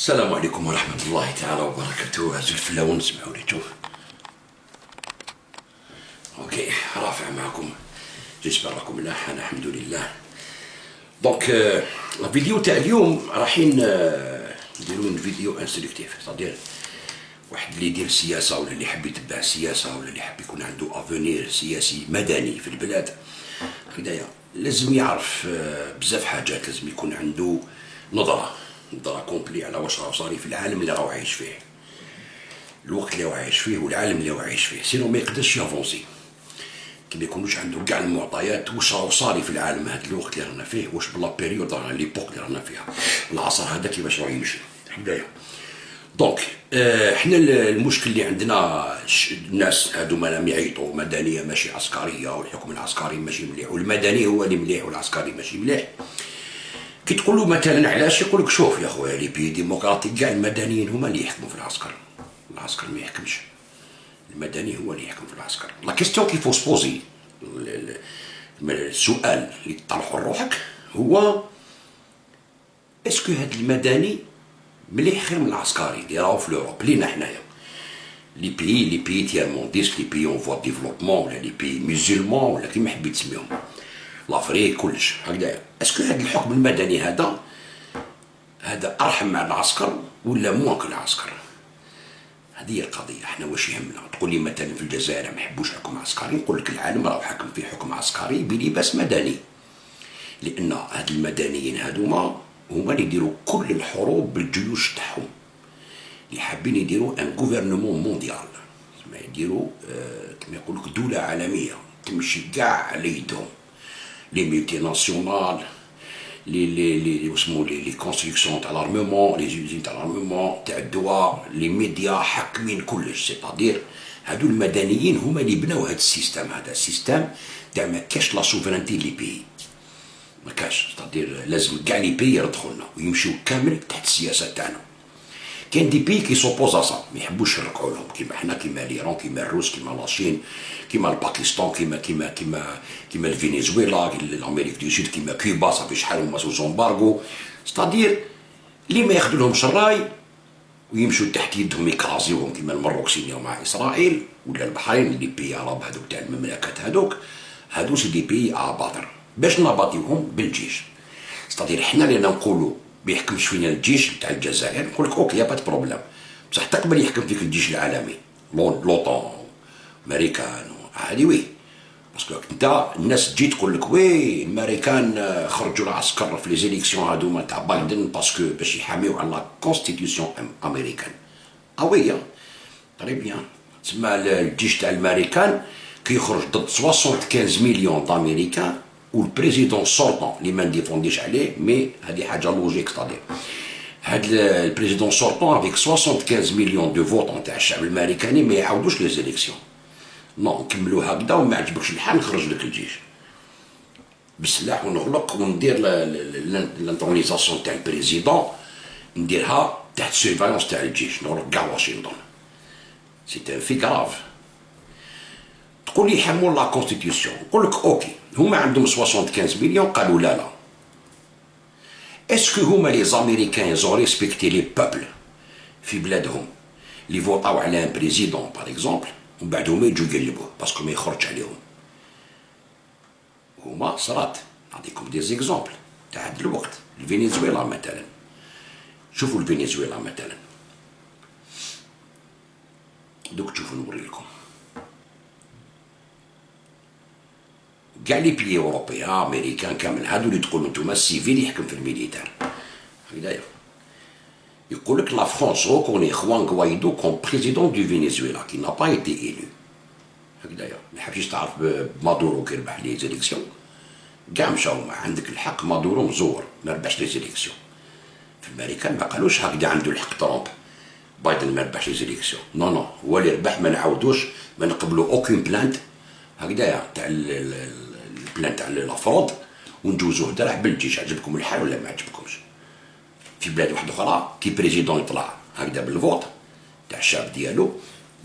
السلام عليكم ورحمة الله تعالى وبركاته. عزيز الفلاون اسمعوا لي شوف. اوكي رافع معكم، جيسبر راكم ملاح، انا الحمد لله. دونك الفيديو تاع اليوم رايحين نديرو فيديو انستركتيف، صدير واحد اللي يدير السياسة ولا اللي يحب يتبع السياسة ولا اللي يحب يكون عنده افونير سياسي مدني في البلاد هكذايا، لازم يعرف بزاف حاجات، لازم يكون عنده نظرة كومبلي على واش راه صاري في العالم اللي راهو عايش فيه، الوقت اللي هو عايش فيه والعالم اللي هو عايش فيه، سينو ما يقدرش يافونسي كي ما يكونوش عنده كاع المعطيات واش راهو صاري في العالم هذا الوقت اللي رانا فيه، واش بلا بيريود رانا ليبوك اللي رانا فيها، العصر هذا كيفاش راه يمشي هكذايا. دونك حنا المشكل اللي عندنا الناس هادوما راهم يعيطوا مدنيه ماشي عسكريه، والحكم العسكري ماشي مليح، والمدني هو اللي مليح والعسكري ماشي مليح. كي تقول له مثلا علاش، يقول لك شوف يا خويا لي بي ديمقراطيك كاع المدنيين هما اللي يحكموا في العسكر، العسكر ما يحكمش، المدني هو اللي يحكم في العسكر. لا كيستيون كي فو سبوزي، السؤال اللي تطرحه لروحك هو اسكو هاد المدني مليح خير من العسكري اللي راهو في لوروب لينا حنايا، لي بيي تيار مونديست، لي بيي اون فوا ديفلوبمون، ولا لي بيي مسلمون، ولا كيما حبيت تسميهم، لافريك كلش هكذايا. اسكو هاد الحكم المدني هذا ارحم مع العسكر ولا موان كو العسكر؟ هذه هي القضيه. احنا واش يهمنا؟ تقول لي مثلا في الجزائر ما يحبوش حكم عسكري، نقول لك العالم راه حكم في حكم عسكري بلباس مدني، لان هاد المدنيين هادوما هما اللي يديروا كل الحروب بالجيوش تاعهم، اللي حابين يديروا ان غوفرنمون مونديال، يديروا كما يقول لك دوله عالميه تمشي كاع على يدهم، لي ملتي ناسيونال، لي اسمو لي كونستركسيون تاع لارممون، لي زوزين تاع لارممون تاع الدواء، لي ميديا حاكمين كلش، سيتادير هادو المدنيين هما اللي بناو هاد السيستم، هذا السيستم تاع ما كاش لا سوفرانتي لي بيي، ما كاش، سيتادير لازم كاع لي بيي يرضخوا لنا ويمشيو كامل تحت السياسه تاعنا. كاين دي بي كي سوبوز سا ما يحبوش يركعوا لهم، كيما حنا، كيما ليران، كيما الروس، كيما لاشين، كيما الباكستان، كيما الفنزويلا، الامريك دو سود، كيما كوبا، صافي شحال هما سو زومبارغو، ستادير اللي ما ياخذولهمش الراي ويمشوا تحت يدهم يكرازيوهم، كيما المروك سينيو مع اسرائيل، ولا البحرين، اللي بي عرب هذوك تاع المملكات هادو سي دي بي اباطر، باش نباطيوهم بالجيش. ستادير حنا اللي نقولوا ما يحكمش فينا الجيش تاع الجزائر، نقول لك اوكي با بروبليم، بصح تقبل يحكم فيك الجيش العالمي، لوطون، امريكان، هادي وي، باسكو انت الناس تجي تقول لك وي الامريكان خرجوا العسكر في لي زيليكسيون هادوما تاع بايدن باسكو باش يحاميو على لا كونستيتيسيون امريكان. اوي طري بيان، تسمى الجيش تاع الامريكان كي يخرج ضد 75 مليون دامريكان، والبريزيدون سورتون اللي ما نديفونديش عليه، مي هذه حاجه لوجيك، تادير هاد البريزيدون سورتون افيك 75 مليون دو فوتون تاع الشعب الامريكاني ما يعاودوش لي زيليكسيون، نو نكملوا هكذا، وما عجبكش الحال نخرج لك الجيش بالسلاح ونغلق وندير لانترونيزاسيون تاع البريزيدون، نديرها تحت سيرفايونس تاع الجيش، نغلق كاع واشنطن، سي ان في كراف. تقول لي يحموا لا كونستيتيسيون، نقول لك اوكي، هما عندهم 75 مليون قالوا لا، اسكو هما لي زاميريكان يزون ريسبكتي لي بوبل في بلادهم اللي فوطاو على ان بريزيدون باغ اكزومبل، ومن بعد هما يجوا يقلبوه باسكو ما يخرجش عليهم؟ هما صرات، نعطيكم دي زيكزومبل تاع هاد الوقت، الفنزويلا مثلا، شوفوا الفنزويلا مثلا، دوك تشوفوا نوري لكم كاع لي بيي اوروبيان امريكان كامل، هادو اللي تقولوا نتوما السيفيل يحكم في الميليتير هكذايا، يقول لك لا فرونس ريكوني خوان غوايدو كوم بريزيدون دو فنزويلا كي نا با ايتي ايلو هكذايا. ما حبش تعرف مادورو كي ربح لي زيليكسيون، كاع مشاو ما عندك الحق، مادورو مزور ما ربحش لي زيليكسيون، في الامريكان ما قالوش هكذا عنده الحق ترامب، بايدن ما ربحش لي زيليكسيون، نو هو اللي ربح، ما نعاودوش، ما نقبلوا اوكين بلانت هكذايا تاع البلان تاع لافرود، ونجوزوه درع بالجيش، عجبكم الحال ولا ما عجبكمش؟ في بلاد واحده اخرى كي بريزيدون يطلع هكذا بالفوت تاع الشعب ديالو،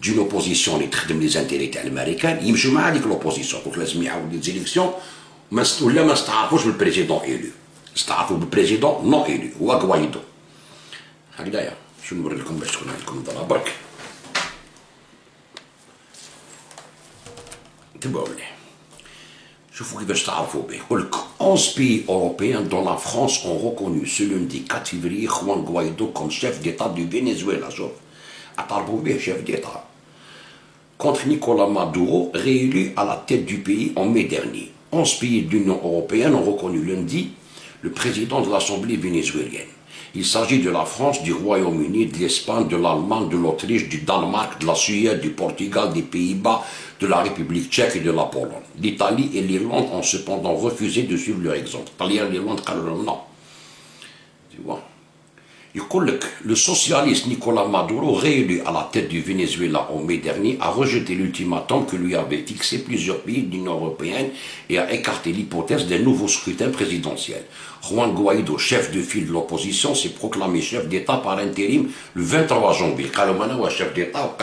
تجي لوبوزيسيون اللي تخدم لي زانتيري تاع الامريكان، يمشوا مع هذيك لوبوزيسيون، يقول لازم يعاود لي زيليكسيون، ولا ما استعرفوش بالبريزيدون ايلو، استعرفوا بالبريزيدون نو ايلو، هو غوايدو هكذايا شو نوري لكم باش تكون عندكم نظرة برك. انتبهوا مليح شوفوا كيفاش تعرفوا به. يقول لك 11 pays européens dont la France ont reconnu ce lundi 4 février Juan Guaido comme chef d'État du Venezuela. شوف اعترفوا به chef d'État contre Nicolás Maduro, réélu à la tête du pays en mai dernier. 11 pays de l'Union européenne ont reconnu lundi le président de l'Assemblée vénézuélienne. Il s'agit de la France, du Royaume-Uni, de l'Espagne, de l'Allemagne, de l'Autriche, du Danemark, de la Suède, du Portugal, des Pays-Bas, de la République tchèque et de la Pologne. L'Italie et l'Irlande ont cependant refusé de suivre leur exemple. L'Irlande, non. Tu vois. Le socialiste Nicolás Maduro, réélu à la tête du Venezuela en mai dernier, a rejeté l'ultimatum que lui avaient fixé plusieurs pays de l'Union européenne et a écarté l'hypothèse d'un nouveau scrutin présidentiel. Juan Guaido, chef de file de l'opposition, s'est proclamé chef d'État par intérim le 23 janvier. chef d'État,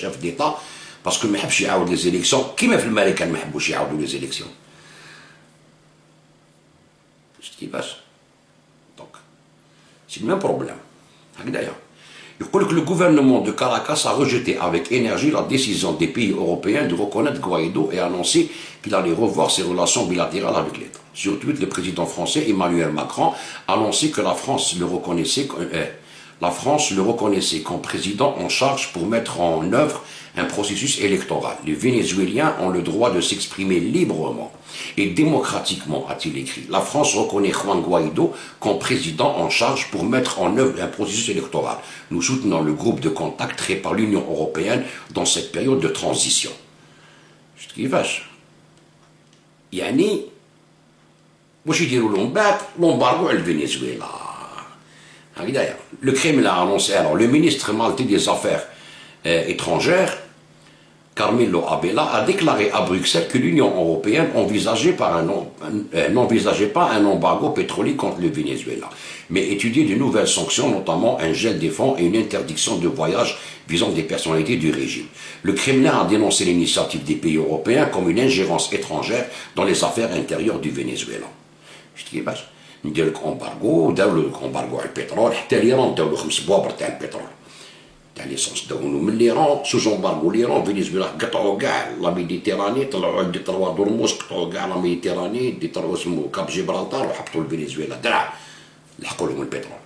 chef d'État, parce que ما حبش يعاود les élections. كيما في الامريكان ما حبوش يعاودوا les élections. كيفاش؟ C'est le même problème. Le gouvernement de Caracas a rejeté avec énergie la décision des pays européens de reconnaître Guaido et a annoncé qu'il allait revoir ses relations bilatérales avec l'État. Sur Twitter, le président français Emmanuel Macron a annoncé que la France le reconnaissait comme président en charge pour mettre en œuvre un processus électoral. Les Vénézuéliens ont le droit de s'exprimer librement et démocratiquement, a-t-il écrit. La France reconnaît Juan Guaido comme président en charge pour mettre en œuvre un processus électoral. Nous soutenons le groupe de contact créé par l'Union européenne dans cette période de transition. كيفاش؟ يعني واش يديروا لهم بعد لومبارغو على الفنزويلا. هكذايا. Le Kremlin a annoncé, alors le ministre maltais des Affaires étrangères, Carmelo Abela, a déclaré à Bruxelles que l'Union européenne n'envisageait pas un embargo pétrolier contre le Venezuela, mais étudiait de nouvelles sanctions, notamment un gel des fonds et une interdiction de voyage visant des personnalités du régime. Le Kremlin a dénoncé l'initiative des pays européens comme une ingérence étrangère dans les affaires intérieures du Venezuela. ندير لك امبارغو، داروا لك امبارغو على البترول، حتى ليران داو له 5 بوابر تاع البترول تاع ليسونس داو له من ليران، سوز امبارغو ليران فينيزويلا قطعوا كاع لا ميديتيراني، طلعوا عندي 3 درموس قطعوا كاع لا ميديتيراني، دي 3 اسمه كاب جيبرالتار وحطوا لفينيزويلا درع لحقوا لهم البترول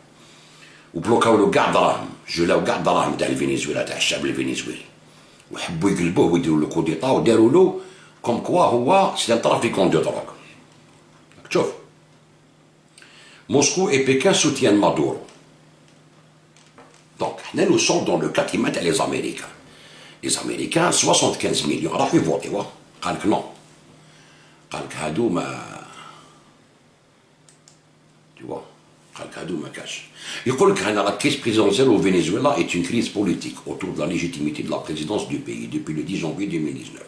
وبلوكاو له كاع دراهم، جلاو كاع دراهم تاع الفينيزويلا تاع الشعب الفينيزويلي وحبوا يقلبوه ويديروا له كوديطا وداروا له كوم كوا هو سي ان ترافيكون دو دروغ. شوف Moscou et Pékin soutiennent Maduro. Donc, nous sommes dans le cas qui mettent les Américains. Les Américains, 75 millions. Alors, ils votent, non. Tu vois, la crise présidentielle au Venezuela est une crise politique autour de la légitimité de la présidence du pays depuis le 10 janvier 2019.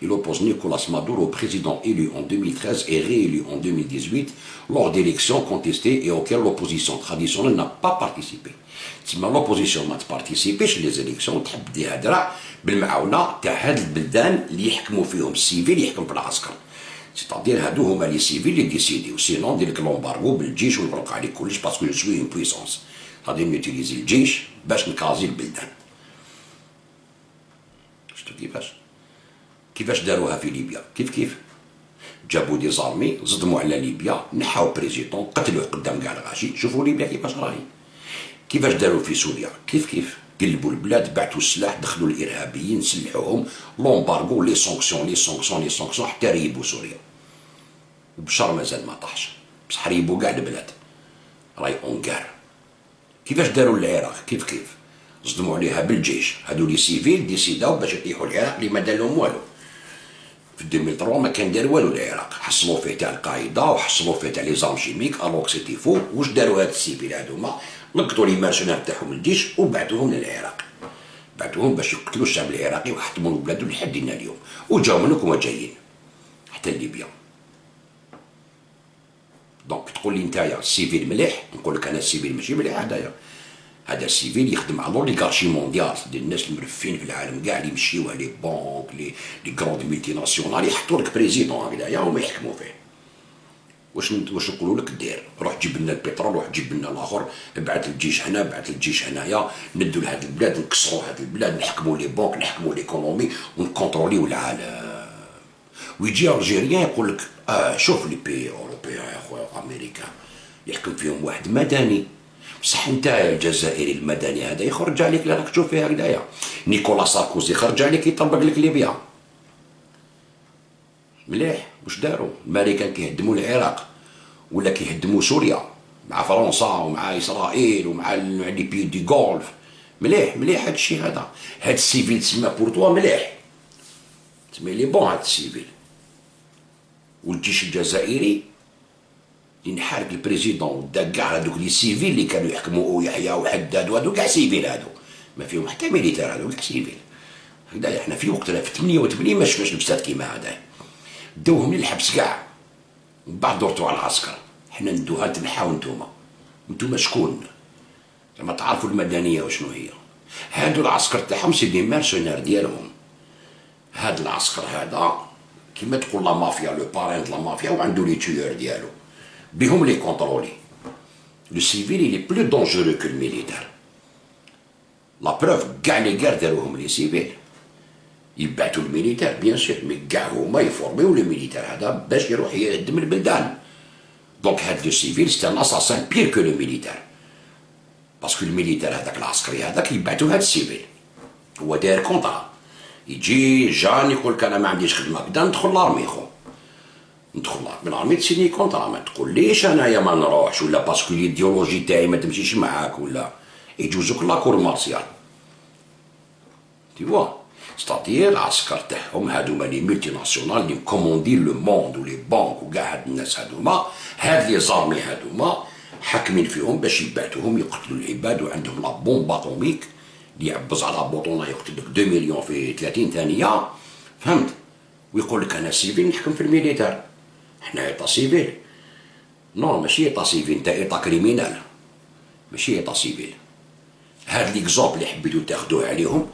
Il oppose Nicolás Maduro, président élu en 2013 et réélu en 2018 lors d'élections contestées et auxquelles l'opposition traditionnelle n'a pas participé. Si l'opposition n'a pas participé chez les élections, تحب دي هدرة بالمعاونة تاع هاد البلدان اللي يحكموا فيهم السيفيل يحكم في العسكر. سيتادير هادو هما لي سيفيل اللي ديسيديو، سينون ندير لك لومبارغو بالجيش ونغلق عليك كلش باسكو جو سوي اون بويسونس. غادي نوتيليزي الجيش باش نكازي البلدان. شفتو كيفاش داروها في ليبيا؟ كيف جابوا دي زارمي صدموا على ليبيا، نحاو بريزيدون قتلوه قدام كاع الغاشي. شوفوا ليبيا كيفاش راهي. كيفاش داروا في سوريا؟ كيف قلبوا البلاد، بعثوا السلاح، دخلوا الارهابيين، سلحوهم، لومبارغو، لي سونكسيون حتى ريبوا سوريا. وبشار مازال ما طاحش، بصح ريبوا كاع البلاد. راهي اونكار. كيفاش داروا العراق؟ كيف صدموا عليها بالجيش، هادو لي سيفيل ديسيداو باش يطيحوا العراق اللي ما دار لهم والو. في 2003 ما كان دار والو العراق، حصلوا فيه تاع القاعده وحصلوا فيه تاع لي زام شيميك الوغ سيتي فو. واش داروا هاد السيفيل هادوما؟ لقطوا لي مارشنال تاعهم الجيش وبعثوهم للعراق، بعثوهم باش يقتلوا الشعب العراقي ويحطموا بلاده لحد اليوم، وجاو منك وما جايين حتى ليبيا. دونك تقول لي نتايا السيفيل مليح، نقول لك انا السيفيل ماشي مليح. هذا السيفيل يخدم على لوليغارشي مونديال، ديال الناس المرفين في العالم كاع اللي يمشيوها لي بونك لي كروند ميلتي ناسيونال، يحطوا لك بريزيدون هكذايا وما يحكموا فيه. واش نقولوا لك دير؟ روح جيب لنا البترول، روح جيب لنا الاخر، ابعث الجيش هنا، ابعث الجيش هنايا، ندوا لهاد البلاد، نكسروا هاد البلاد، نحكموا لي بنك، نحكموا ليكونومي، ونكونتروليو العالم. ويجي الجيريان يقول لك شوف لي بي اوروبيان يا خويا امريكان يحكم فيهم واحد مدني. بصح انت الجزائري المدني هذا يخرج عليك اللي راك تشوف فيها هكذايا. نيكولا ساركوزي خرج عليك يطبق لك ليبيا. مليح. واش داروا الامريكان كيهدموا العراق ولا كيهدموا سوريا مع فرنسا ومع اسرائيل ومع لي بي دي غولف. مليح مليح هاد الشيء هذا. هاد السيفيل تسمى بورتوا مليح، تسمى لي بون هاد السيفيل. والجيش الجزائري ينحرق البريزيدون ودا كاع هادوك لي سيفيل اللي كانوا يحكموا يحيى وحداد وهادو كاع سيفيل، هادو ما فيهم حتى ميليتير، هادو كاع سيفيل. هكذايا حنا في وقتنا في 88 ما شفناش لبسات كيما هذا، داوهم للحبس كاع ومن بعد دورتو على العسكر. حنا ندوها تنحاو نتوما شكون؟ زعما تعرفوا المدنيه وشنو هي. هادو العسكر تاعهم سي دي ميرسونير ديالهم. هاد العسكر هذا كيما تقول لا مافيا، لو بارين د لا مافيا، وعنده لي تيور ديالو بهم لي كونترولي. لو سيفيل il est plus dangereux que le militaire. لا بروف كاع لي كار داروهم لي سيفيل. يبعثوا الميليتير بيان سور، مي كاع هما يفورميو لو ميليتير هذا باش يروح يهدم البلدان. دونك هاد لو سيفيل سي ان اساسان بير كو لو ميليتير، باسكو الميليتير هذاك العسكري هذاك يبعثوا هاد السيفيل. هو داير كونطرا، يجي جان يقول لك انا ما عنديش خدمه كدا ندخل لارمي خو، ندخل من الارمي تسيني كونطرا. ما تقوليش انايا ما نروحش ولا باسكو الايديولوجي تاعي ما تمشيش معاك ولا يجوزوك لاكور مارسيال. تي فوا ستادير العسكر تاعهم هادوما لي ملتي ناسيونال لي مكوموندين لو موند ولي بانك وكاع هاد الناس هادوما، هاد لي زارمي هادوما حاكمين فيهم باش يبعثوهم يقتلوا العباد، وعندهم لا بومب اتوميك اللي يعبز على بوطونه يقتل لك 2 مليون في 30 ثانيه. فهمت؟ ويقول لك انا سيفيل نحكم في الميليتير. حنا ايطا سيفيل؟ نو ماشي ايطا سيفيل، انت ايطا كريمينال ماشي ايطا سيفيل. هاد ليكزومبل اللي حبيتو تاخدوه عليهم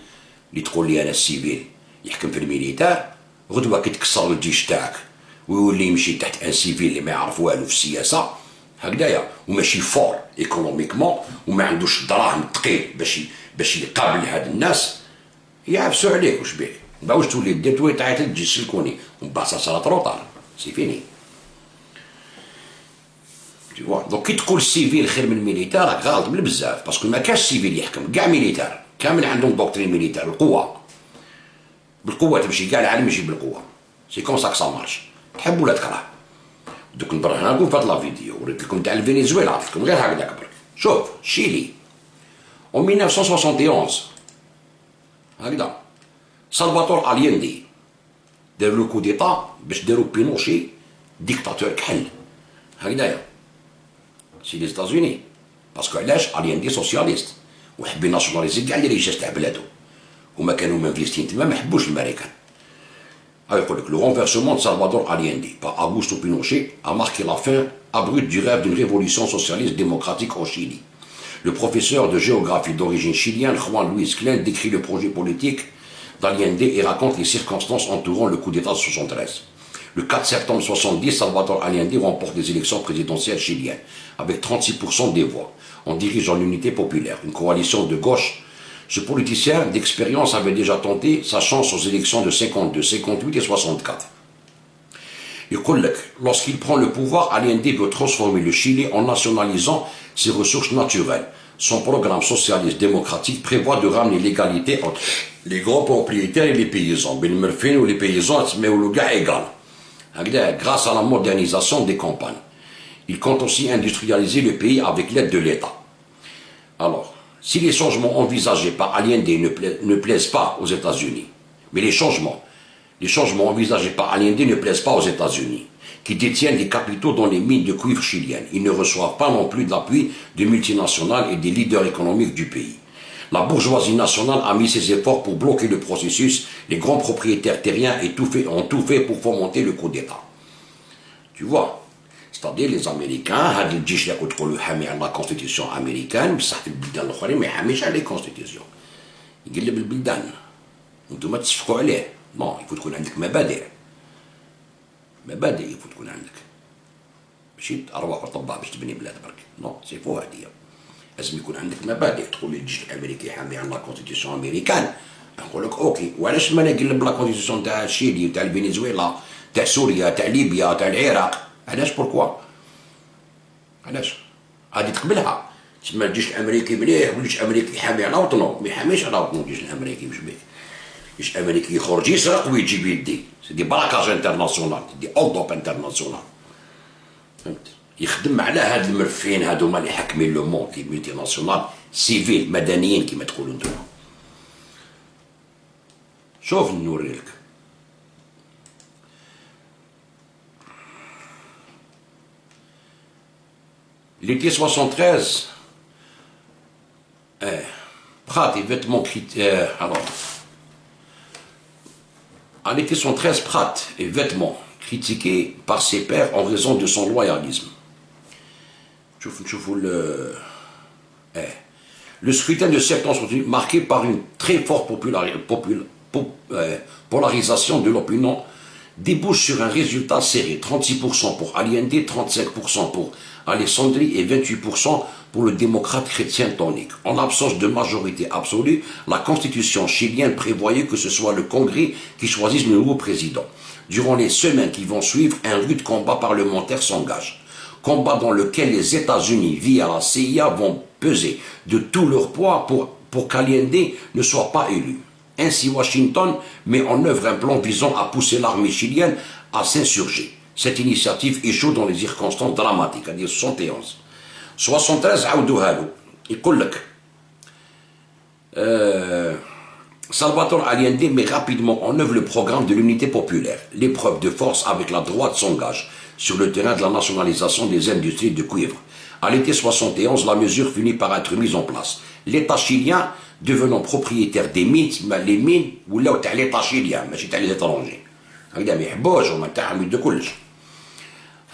اللي تقول لي انا السيفيل يحكم في الميليتير، غدوه كي تكسر الجيش تاعك ويولي يمشي تحت ان سيفيل اللي ما يعرف والو في السياسه هكذايا، وماشي فور ايكونوميكمون وما عندوش دراهم ثقيل باش يقابل هاد الناس، يعفسوا عليك. واش بيك؟ واش تولي دير توي تعيط للجيش سلكوني ومن بعد صار تروطار سي فيني. دونك كي تقول السيفيل خير من الميليتير راك غلط من بزاف، باسكو ما كاش سيفيل يحكم، كاع ميليتير كامل عندهم دوكترين ميليتير. القوه بالقوه تمشي، كاع العالم يجي بالقوه. سي كوم سا كسا مارش، تحب ولا تكره. دوك نبرهنا لكم في هاد لا فيديو، وريت لكم تاع الفنزويلا، عطيت لكم غير هكذاك برك. شوف شيلي en 1971 هكذا سلفاتور اليندي دار لو كو ديتا باش داروا بينوشي ديكتاتور كحل هكذايا. سي لي زيتازوني، باسكو علاش اليندي سوسياليست وحب يناسيوناليزي كاع لي ريشاس تاع بلادو، هما كانوا مانفيستين تما ما حبوش الامريكان. يقول لك le renversement de Salvador Allende par Augusto Pinochet a marqué la fin abrupte du rêve d'une révolution socialiste démocratique au Chili. Le professeur de géographie d'origine chilienne Juan Luis Klein décrit le projet politique d'Allende et raconte les circonstances entourant le coup d'État de 73. Le 4 septembre 70, Salvador Allende remporte les élections présidentielles chiliennes avec 36% des voix, en dirigeant l'unité populaire, une coalition de gauche. Ce politicien d'expérience avait déjà tenté sa chance aux élections de 52, 58 et 64. Lorsqu'il prend le pouvoir, Allende veut transformer le Chili en nationalisant ses ressources naturelles. Son programme socialiste démocratique prévoit de ramener l'égalité entre les grands propriétaires et les paysans. Ou les paysans, mais le gars égal. Grâce à la modernisation des campagnes. Il compte aussi industrialiser le pays avec l'aide de l'État. Alors, si les changements envisagés par Allende ne plaisent pas aux États-Unis, mais les changements envisagés par Allende ne plaisent pas aux États-Unis, qui détiennent des capitaux dans les mines de cuivre chiliennes. Ils ne reçoivent pas non plus d'appui de multinationales et des leaders économiques du pays. La bourgeoisie nationale a mis ses efforts pour bloquer le processus. Les grands propriétaires terriens ont tout fait pour fomenter le coup d'État. Tu vois? C'est-à-dire les Américains, هاد الجيش اللي كنت تقولوا حامي على لا كونستيتيسيون امريكان، بصح في البلدان الاخرين ما يحاميش على لي كونستيتيسيون، يقلب البلدان. وانتم تشفقوا عليه. نو، يفوت تكون عندك مبادئ يفوت تكون عندك ماشي ارواح وطباع باش تبني بلاد برك، نو سي فو هادية. لازم يكون عندك مبادئ. تقول لي الجيش الامريكي حامي على لا كونستيتيسيون امريكان، نقول لك اوكي، وعلاش ما نقلب لا كونستيتيسيون تاع الشيلي تاع الفنزويلا تاع سوريا تاع ليبيا تاع العراق؟ علاش بوركوا؟ علاش؟ غادي تقبلها. تسمى الجيش الامريكي مليح والجيش الامريكي حامي على وطنه، ما يحاميش على وطنه الجيش الامريكي. مش بيك الجيش الامريكي يخرج يسرق ويجي بيدي، سي دي براكاج انترناسيونال، دي اوضوب انترناسيونال، فهمت؟ يخدم على هاد المرفين هادوما اللي حاكمين لو موند، لي ملتي ناسيونال سيفيل مدنيين كيما تقولوا نتوما. شوف نوريلك. L'été 73, Prat et vêtements critiqués. Alors, en été 73, Prat et vêtements critiqués par ses pairs en raison de son loyalisme. Le scrutin de septembre est marqué par une très forte polarisation de l'opinion, débouche sur un résultat serré, 36% pour Allende, 35% pour Alessandri et 28% pour le démocrate chrétien tonique. En l'absence de majorité absolue, la constitution chilienne prévoyait que ce soit le Congrès qui choisisse le nouveau président. Durant les semaines qui vont suivre, un rude combat parlementaire s'engage. Combat dans lequel les États-Unis, via la CIA, vont peser de tout leur poids pour qu'Allende ne soit pas élu. Ainsi, Washington met en œuvre un plan visant à pousser l'armée chilienne à s'insurger. Cette initiative échoue dans les circonstances dramatiques, c'est-à-dire 71. 73, عاودوها يقول لك Salvatore Allende met rapidement en œuvre le programme de l'unité populaire. L'épreuve de force avec la droite s'engage sur le terrain de la nationalisation des industries de cuivre. À l'été 71, la mesure finit par être mise en place. L'État chilien devenant propriétaire des mines, les mines ولاو تاع l'État chilien ماشي تاع les étrangers. هكذا ما يحبوش هما تاعهم يدو كلش.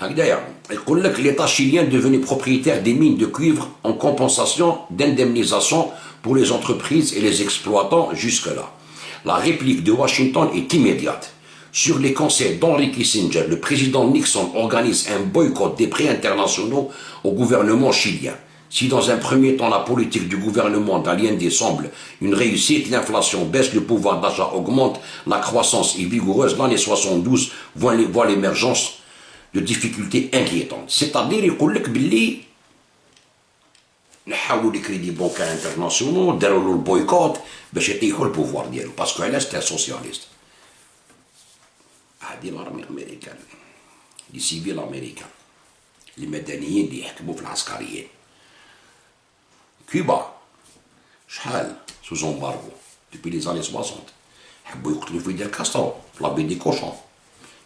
هكذايا يقول لك l'État chilien devenait propriétaire des mines de cuivre en compensation d'indemnisation pour les entreprises et les exploitants jusque-là. La réplique de Washington est immédiate. Sur les conseils d'Henry Kissinger, le président Nixon organise un boycott des prêts internationaux au gouvernement chilien. Si dans un premier temps la politique du gouvernement d'Allende semble une réussite, l'inflation baisse, le pouvoir d'achat augmente, la croissance est vigoureuse, l'année 72 voit l'émergence de difficultés inquiétantes. C'est-à-dire يقول لك باللي نحاولوا لي كريدي بونكار انترناسيونال داروا له البويكوت باش يطيحوا البوفوار ديالو باسكو علاش تاع سوسياليست. هادي الارمي الامريكان لي سيفيل امريكان لي مدنيين اللي يحكموا في العسكريين. كوبا شحال سوز امبارغو دوبي لي زاني 60 حبوا يقتلوا فيدال كاسترو في لابي دي كوشون.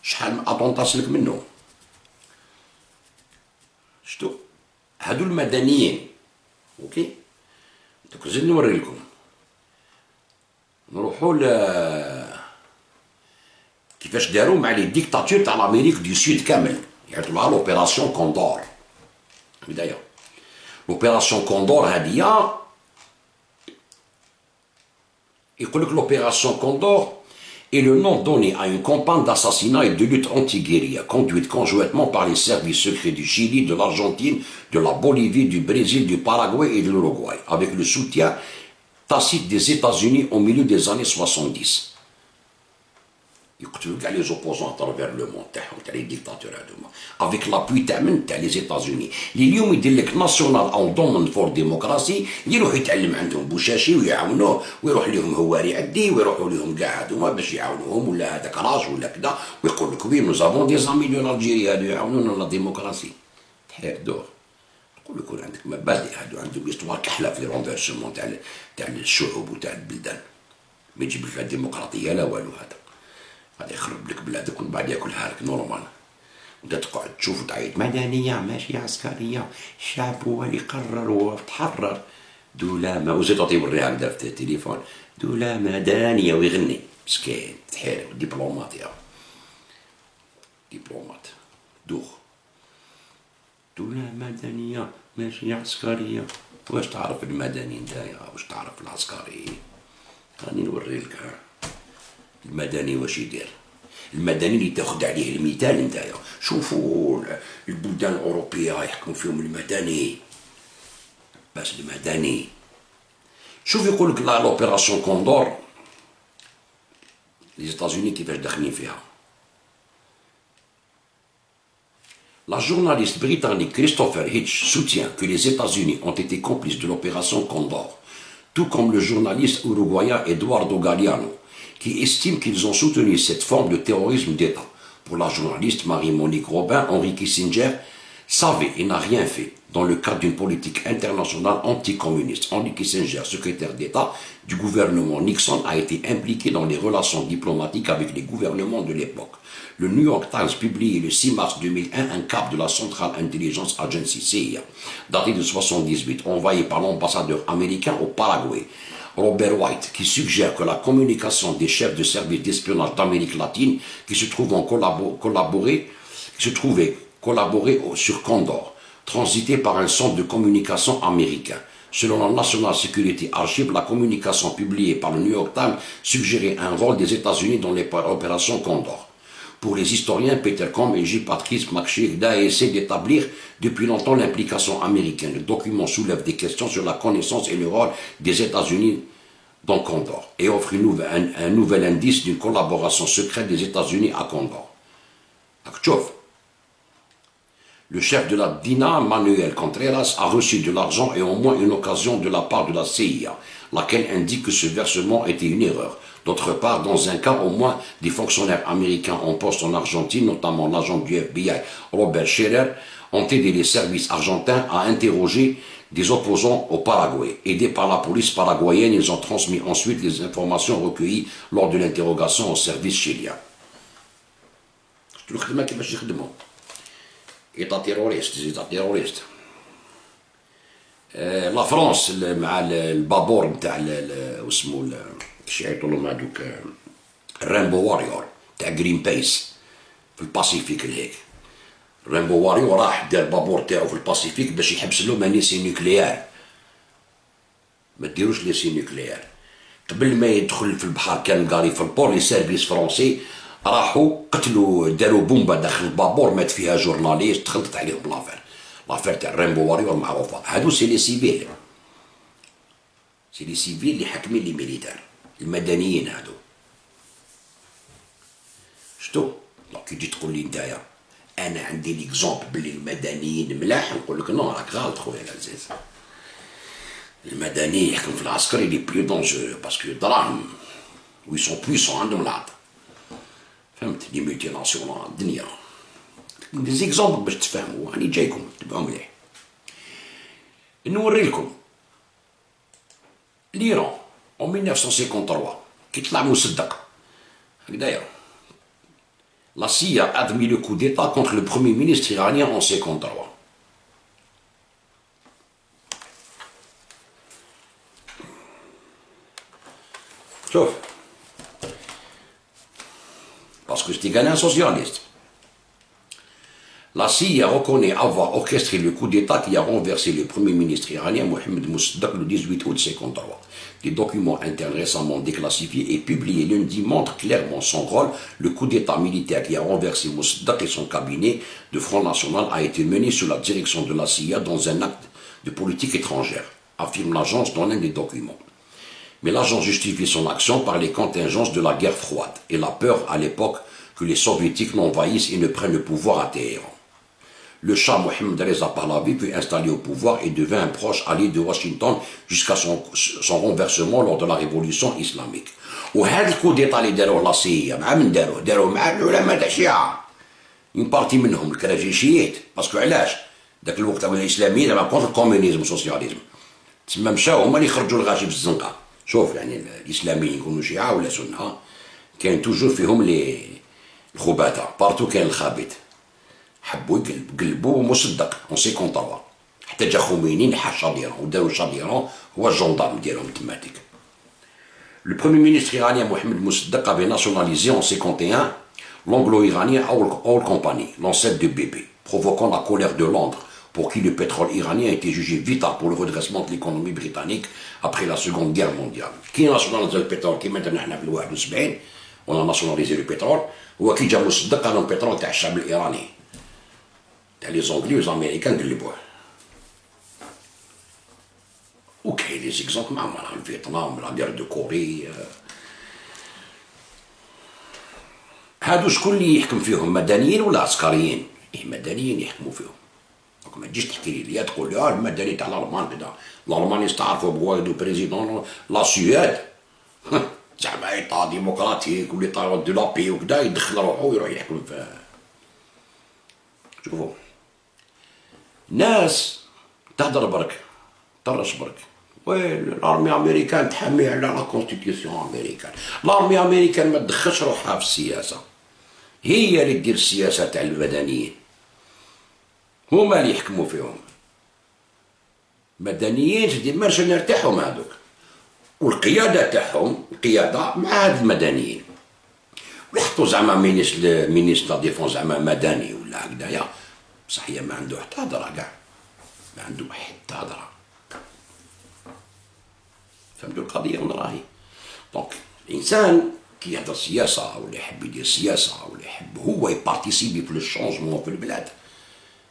شحال من اطونطا سلك منه. شتو هادو المدنيين اوكي. دوك زيد نوري لكم. نروحوا كيفاش داروا مع لي ديكتاتور تاع لامريك دو سود كامل، يعيطوا لها لوبيراسيون كوندور. بدايه l'opération Condor هادية يقول لك l'opération Condor est le nom donné à une campagne d'assassinat et de lutte anti-guérilla conduite conjointement par les services secrets du Chili, de l'Argentine, de la Bolivie, du Brésil, du Paraguay et de l'Uruguay, avec le soutien tacite des États-Unis au milieu des années 70. يقتلوا كاع لي زوبوزون اترافير لو مون تاعهم تاع لي ديكتاتور هادوما افيك لابوي تاع من تاع لي زيتازوني اللي اليوم يدير لك ناسيونال اون دومون فور ديموكراسي يروح يتعلم عندهم بوشاشي ويعاونوه ويروح لهم هواري عدي ويروحوا لهم كاع هادوما باش يعاونوهم ولا هذاك راج ولا كذا ويقول لك وي نو زافون دي زامي دو الجيري هادو يعاونونا لا ديموكراسي تحير دور. تقول يكون عندك مبادئ هادو عندهم استوار كحله في رونديرسمون تاع الشعوب وتاع البلدان ما يجيب لك الديمقراطيه لا والو. هذا غادي يخرب لك بلادك ومن بعد ياكلها لك نورمال. وانت تقعد تشوف وتعيط مدنيه ماشي عسكريه، الشعب هو اللي قرر وتحرر دولة ما وزيد تعطيه يوريها هكذا في التليفون دولة مدنيه ويغني مسكين تحير دبلومات يا دبلومات دوخ دولة مدنيه ماشي عسكريه. واش تعرف المدني نتايا واش تعرف العسكري؟ راني نوري لك المدني واش يدير. المدني اللي تاخذ عليه المثال نتايا شوفوا البلدان الاوروبيه يحكموا فيهم المدني بس المدني. شوف يقول لك لوبيراسيون كوندور لي زيتازوني كيفاش داخلين فيها. La journaliste britannique Christopher Hitch soutient que les États-Unis ont été complices de l'opération Condor, tout comme le journaliste uruguayen Eduardo Galeano, qui estime qu'ils ont soutenu cette forme de terrorisme d'État. Pour la journaliste Marie-Monique Robin, Henry Kissinger savait et n'a rien fait dans le cadre d'une politique internationale anticommuniste. Henry Kissinger, secrétaire d'État du gouvernement Nixon, a été impliqué dans les relations diplomatiques avec les gouvernements de l'époque. Le New York Times publie le 6 mars 2001 un cap de la Central Intelligence Agency, CIA, daté de 1978, envoyé par l'ambassadeur américain au Paraguay, Robert White, qui suggère que la communication des chefs de service d'espionnage d'Amérique latine qui se trouvaient collaborer sur Condor, transité par un centre de communication américain. Selon la National Security Archive, la communication publiée par le New York Times suggérait un rôle des États-Unis dans l'opération Condor. Pour les historiens Peter Combe et J. Patrice McShirda essaient d'établir depuis longtemps l'implication américaine. Le document soulève des questions sur la connaissance et le rôle des États-Unis dans Condor et offre un nouvel indice d'une collaboration secrète des États-Unis à Condor. Le chef de la DINA, Manuel Contreras, a reçu de l'argent et au moins une occasion de la part de la CIA, laquelle indique que ce versement était une erreur. D'autre part, dans un cas, au moins des fonctionnaires américains en poste en Argentine, notamment l'agent du FBI Robert Scherer, ont aidé les services argentins à interroger des opposants au Paraguay. Aidés par la police paraguayenne, ils ont transmis ensuite les informations recueillies lors de l'interrogation au service chilien. État terroriste. لا فرنسا مع البابور نتاع واسمو كيش يعيطوا لهم هذوك الرامبو واريور تاع جرين بيس في الباسيفيك هيك. الرامبو واريور راح دار البابور تاعو في الباسيفيك باش يحبس لهم ليسي نيوكليير. ما ديروش ليسي نيوكليير. قبل ما يدخل في البحر كان قاري في البور لي سيرفيس فرونسي راحوا قتلوا داروا بومبا داخل البابور مات فيها جورناليست تخلطت عليهم لافير تاع الرامبو واريور معروفه. هادو سي لي سيفيل اللي حاكمين لي ميليتار المدنيين هادو. شتو دونك كي تجي تقول لي نتايا انا عندي ليكزومبل بلي المدنيين ملاح نقول لك نو راك غلط خويا العزيز. المدني يحكم في العسكري لي بلو دونجو باسكو دراهم وي سون بويسون عندهم العطا فهمت لي ملتي ناسيونال الدنيا دي زيكزومبل باش تفهموا راني جايكم تبعوا مليح. نوري لكم l'Iran en 1953 qui طلع مصدق هكذايا. La CIA a admis le coup d'état contre le premier ministre iranien en 1953. شوف parce que c'était un socialiste. La CIA reconnaît avoir orchestré le coup d'État qui a renversé le premier ministre iranien Mohamed Mossadegh le 18 août 1953. Des documents internes récemment déclassifiés et publiés lundi montrent clairement son rôle. Le coup d'État militaire qui a renversé Mossadegh et son cabinet de Front National a été mené sous la direction de la CIA dans un acte de politique étrangère, affirme l'agence dans l'un des documents. Mais l'agence justifie son action par les contingences de la guerre froide et la peur à l'époque que les soviétiques l'envahissent et ne prennent le pouvoir à Téhéran. Le Shah Mohammad Reza Pahlavi fut installé au pouvoir et devint un proche allié de Washington jusqu'à son renversement lors de la révolution islamique. وهذا الكو ديتا اللي داروه لا سي مع من داروه مع العلماء تاع الشيعة. اون بارتي منهم الكراجيشيات باسكو علاش؟ ذاك الوقت الاسلاميين زعما كونتر الكومونيزم والسوسياليزم. تسمى مشاو هما اللي خرجوا الغاشي في الزنقة. شوف يعني الاسلاميين يكونوا شيعة ولا سنة كاين توجور فيهم لي الخباثة بارتو كاين الخابث. حبوا قلبوا مصدق اون 53 حتى جا خميني نحى شاديران وداروا شاديران هو الجندارم ديالهم تماتيك. Le premier ministre iranien Mohamed Mossadegh avait nationalisé en 1951 l'anglo-iranien Oil Company, l'ancêtre de BP, provoquant la colère de Londres, pour qui le pétrole iranien était jugé vital pour le redressement de l'économie britannique après la Seconde Guerre mondiale. Qui nationalise le pétrole qui maintenant احنا في 71 اون ناسيوناليزي لو بترول. هو كي جا مصدق قال لهم البترول تاع الشعب الايراني، تاع لي زونغلي والامريكان قلبوه. وكاين لي زيكزومبل معهم راه فيتنام، لا غير دو كوري. هادو شكون اللي يحكم فيهم، مدنيين ولا عسكريين؟ إيه مدنيين يحكموا فيهم. دونك ما تجيش تحكي لي تقول لي المدني تاع الالمان كذا، الالمان يستعرفوا بواحد بريزيدون لا سويد زعما ايطا ديمقراطيك وليطا دو لابي وكذا، يدخل روحو ويروح يحكم في. شوفوا ناس تهدر برك طرش برك، الارمي امريكان تحمي على لا كونستيتيسيون امريكان. الارمي امريكان ما تدخلش روحها في السياسه، هي اللي دير السياسه تاع المدنيين، هما اللي يحكموا فيهم. مدنيين تدير مارش نرتاحهم هذوك، والقياده تاعهم القياده مع هاد المدنيين. ويحطوا زعما مينيس لا ديفونس زعما مدني ولا هكذايا، بصح هي ما عنده حتى هضره كاع، ما عنده حتى هضره. فهمتوا القضيه وين راهي؟ دونك الانسان كي يهضر سياسه ولا يحب يدير سياسه ولا يحب هو يبارتيسيبي في لو شونجمون في البلاد،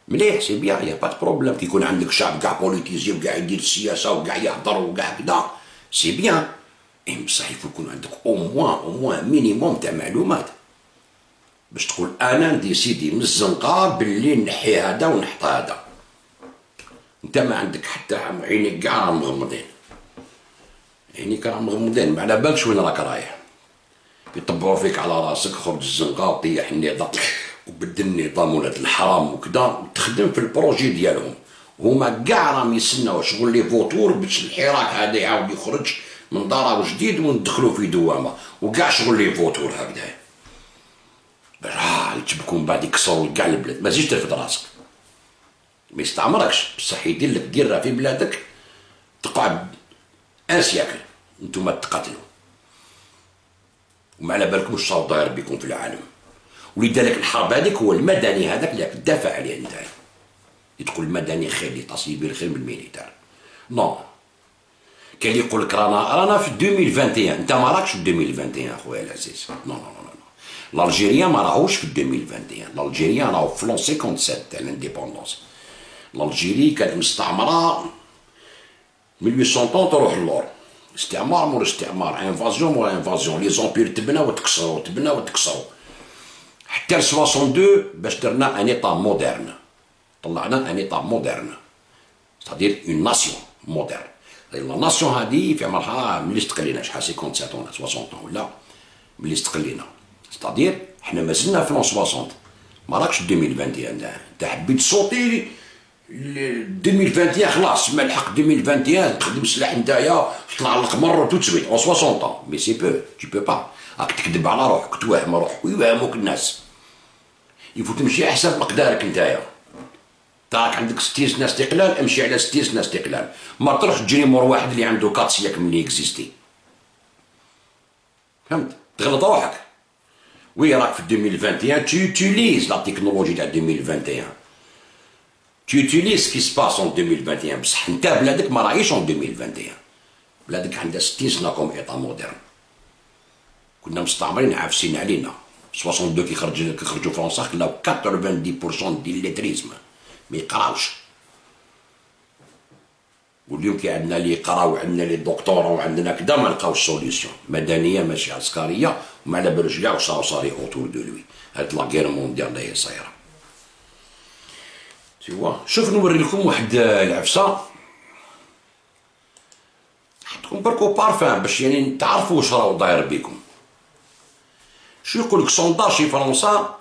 مليح سي بيان، يا با دو بروبليم. كي يكون عندك شعب كاع بوليتيزي وكاع يدير السياسه وكاع يهضر وكاع كدا، سي بيان. بصح يكون عندك او موان مينيموم تاع معلومات باش تقول انا نديسيدي من الزنقه باللي نحي هذا ونحط هذا. انت ما عندك حتى عينيك كاع راهم مغمضين، عينيك راهم مغمضين، ما على بالكش وين راك رايح. يطبعوا فيك على راسك، خرج الزنقه وطيح النظام وبدل النظام ولاد الحرام وكذا، وتخدم في البروجي ديالهم. هما كاع راهم يسناو شغل لي فوتور باش الحراك هذا يعاود يخرج من داره جديد وندخلوا في دوامه، وكاع شغل لي فوتور هكذا. يجبكم بعد يكسروا كاع البلاد، ما تزيدش ترفد راسك، ما يستعمركش بصح يدير لك ديرها في بلادك تقعد ان سياكل انتوما تقاتلوا وما على بالكم واش صار داير بكم في العالم. ولذلك الحرب هذيك هو المدني هذاك اللي راك تدافع عليه انت، تقول المدني خير اللي تصيبي خير من الميليتار. نو، كاين اللي يقول لك رانا في 2021، انت ما راكش في 2021 خويا العزيز. نو نو نو، الجيريان ما راهوش في 2021، الجيريان راهو في لون 57 تاع الانديبوندونس. الجيري كانت مستعمره 1830 تروح للور، استعمار مور استعمار، انفازيون مور انفازيون، لي زومبير تبناو وتكسروا تبناو وتكسروا حتى ل 62 باش درنا ان ايطا مودرن، طلعنا ان ايطا مودرن، ستادير اون ناسيون مودرن. لا ناسيون هادي في عمرها ملي استقلينا شحال 57 ولا 60 ولا ملي استقلينا، ستادير حنا مازلنا في لون 60، ما راكش 2021. انت حبيت صوتي 2021 خلاص ما لحق 2021 تخدم سلاح نتايا تطلع للقمر تو تسويت او 60 مي سي بو تي بو با، راك تكذب على روحك توهم روحك ويوهموك الناس. يفوت تمشي على حساب مقدارك نتايا، راك عندك 60 سنه استقلال امشي على 60 سنه استقلال، ما تروح تجري مور واحد اللي عنده 4 سياك ملي اكزيستي. فهمت؟ تغلط روحك. وي راك في 2021 tu utilises la technologie تاع 2021، tu utilises ce qui se passe en 2021، بصح انت بلادك ما راهيش en 2021، بلادك عندها 60 سنه كوم ايطا مودرن. كنا مستعمرين عافسين علينا. 62 كي خرجوا فرنسا خلاو 90% ديال الليتريزم ما يقراوش. واليوم كي عندنا اللي يقراو وعندنا اللي دكتوراه وعندنا كدا ما لقاوش سوليسيون، مدنيه ماشي عسكريه، وما على بالوش كاع واش صاري اوتور دو لوي. هاد لا غير مونديال اللي هي صايره. سيوا شوف نوري لكم واحد العفسه حطكم بركو بارفان باش يعني تعرفوا واش راهو داير بكم. شو يقول لك سونداج في فرنسا،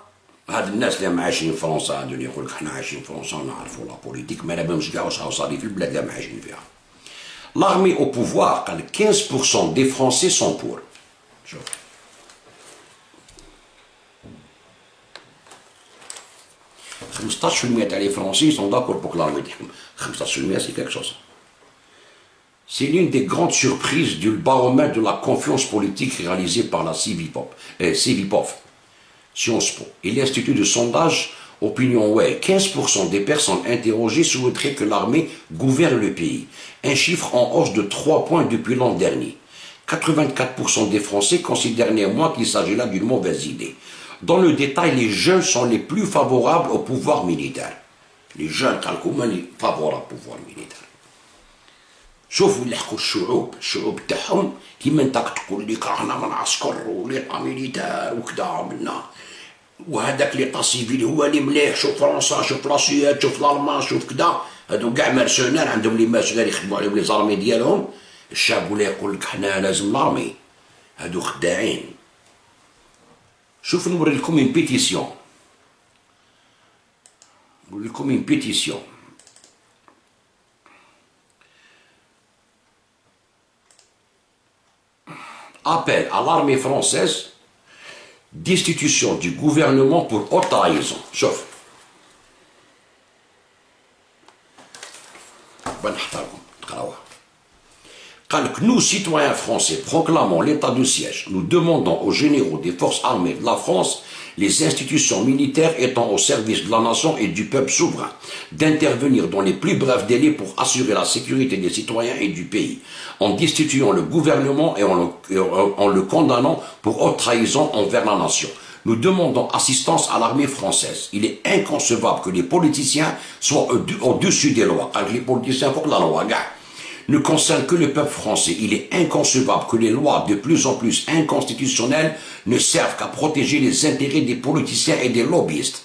هاد الناس اللي عايشين في فرنسا هادو اللي يقول لك حنا عايشين في فرنسا ونعرفوا لا بوليتيك، ما على بالهمش كاع واش راهو صاري في البلاد اللي عايشين فيها. لاغمي او بوفوار قال لك 15% دي فرونسي سون بور. شوف 15% تاع لي فرونسي سون داكور بوك لارمي تحكم، 15% سي كيك شوز. C'est l'une des grandes surprises du baromètre de la confiance politique réalisé par la Civipov, Sciences Po et l'Institut de sondage Opinion Way. 15% des personnes interrogées souhaiteraient que l'armée gouverne le pays, un chiffre en hausse de 3 points depuis l'an dernier. 84% des Français considèrent néanmoins qu'il s'agit là d'une mauvaise idée. Dans le détail, les jeunes sont les plus favorables au pouvoir militaire. Les jeunes, كالكم les favorables au pouvoir militaire. شوفوا اللي حكوا الشعوب تاعهم كيما انت تقول لي رانا من عسكر وليطا ميليتار وكذا عملنا وهذاك ليطا سيفيل هو اللي مليح. شوف فرنسا، شوف لاسويد، شوف الالمان، شوف كذا. هادو كاع مارسونار عندهم لي مارسونار يخدموا عليهم لي زارمي ديالهم. الشعب ولا يقول لك حنا لازم لارمي. هادو خداعين. شوف نوري لكم une pétition. نوري لكم une pétition. Appel à l'armée française destitution du gouvernement pour haute trahison. شوف بنحتركم تقراوها. قال لك nous citoyens français proclamons l'état de siège. Nous demandons aux généraux des forces armées de la France, les institutions militaires étant au service de la nation et du peuple souverain, d'intervenir dans les plus brefs délais pour assurer la sécurité des citoyens et du pays, en destituant le gouvernement et en le condamnant pour haute trahison envers la nation. Nous demandons assistance à l'armée française. Il est inconcevable que les politiciens soient au-dessus des lois. Car les politiciens font la loi, gars, ne concernent que le peuple français. Il est inconcevable que les lois de plus en plus inconstitutionnelles ne servent qu'à protéger les intérêts des politiciens et des lobbyistes.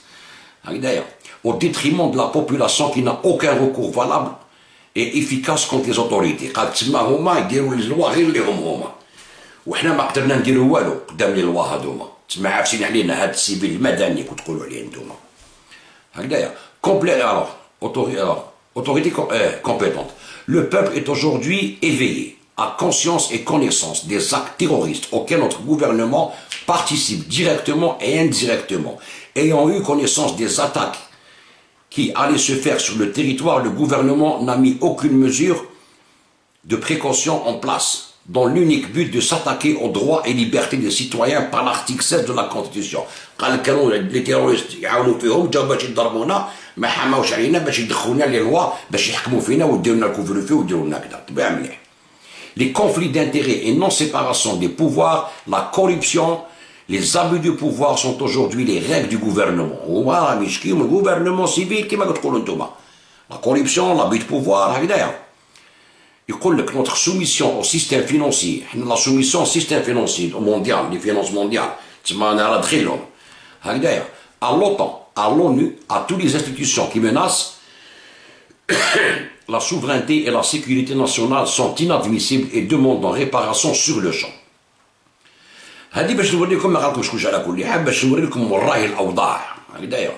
D'ailleurs, au détriment de la population qui n'a aucun recours valable et efficace contre les autorités. قال تسمى هما يديروا لي لوا غير اللي هما وحنا ما قدرنا نديروا والو قدام لي لوا هذوما. تسمى عافسين علينا هاد السيفيل المدني كنت تقولوا عليه نتوما. هكذايا autorité compétente. Le peuple est aujourd'hui éveillé à conscience et connaissance des actes terroristes auxquels notre gouvernement participe directement et indirectement. Ayant eu connaissance des attaques qui allaient se faire sur le territoire, le gouvernement n'a mis aucune mesure de précaution en place, dans l'unique but de s'attaquer aux droits et libertés des citoyens par l'article 16 de la Constitution. قال كانوا les terroristes يعاونوا فيهم جاو باش يضربونا ما حماوش علينا باش يدخلونا لي لوا باش يحكموا فينا ويديروا لنا الكوفر ويديروا لنا كذا. تبع مليح. Les conflits d'intérêts et non-séparation des pouvoirs, la corruption, les abus du pouvoir sont aujourd'hui les règles du gouvernement. هما مش كيما gouvernement civil كيما تقولوا نتوما. La corruption, l'abus de pouvoir, هكذايا. يقول لك notre soumission au système financier, la soumission au système financier mondial, les finances mondiales, تسمى أنا على دخيلهم. هكذايا. À l'OTAN, à l'ONU, à toutes les institutions qui menacent la souveraineté et la sécurité nationale sont inadmissibles et demandent réparation sur le champ. هذه باش نوريكم ما غالكمش كلش على كل حال باش نوريكم وراهي الأوضاع. هكذايا.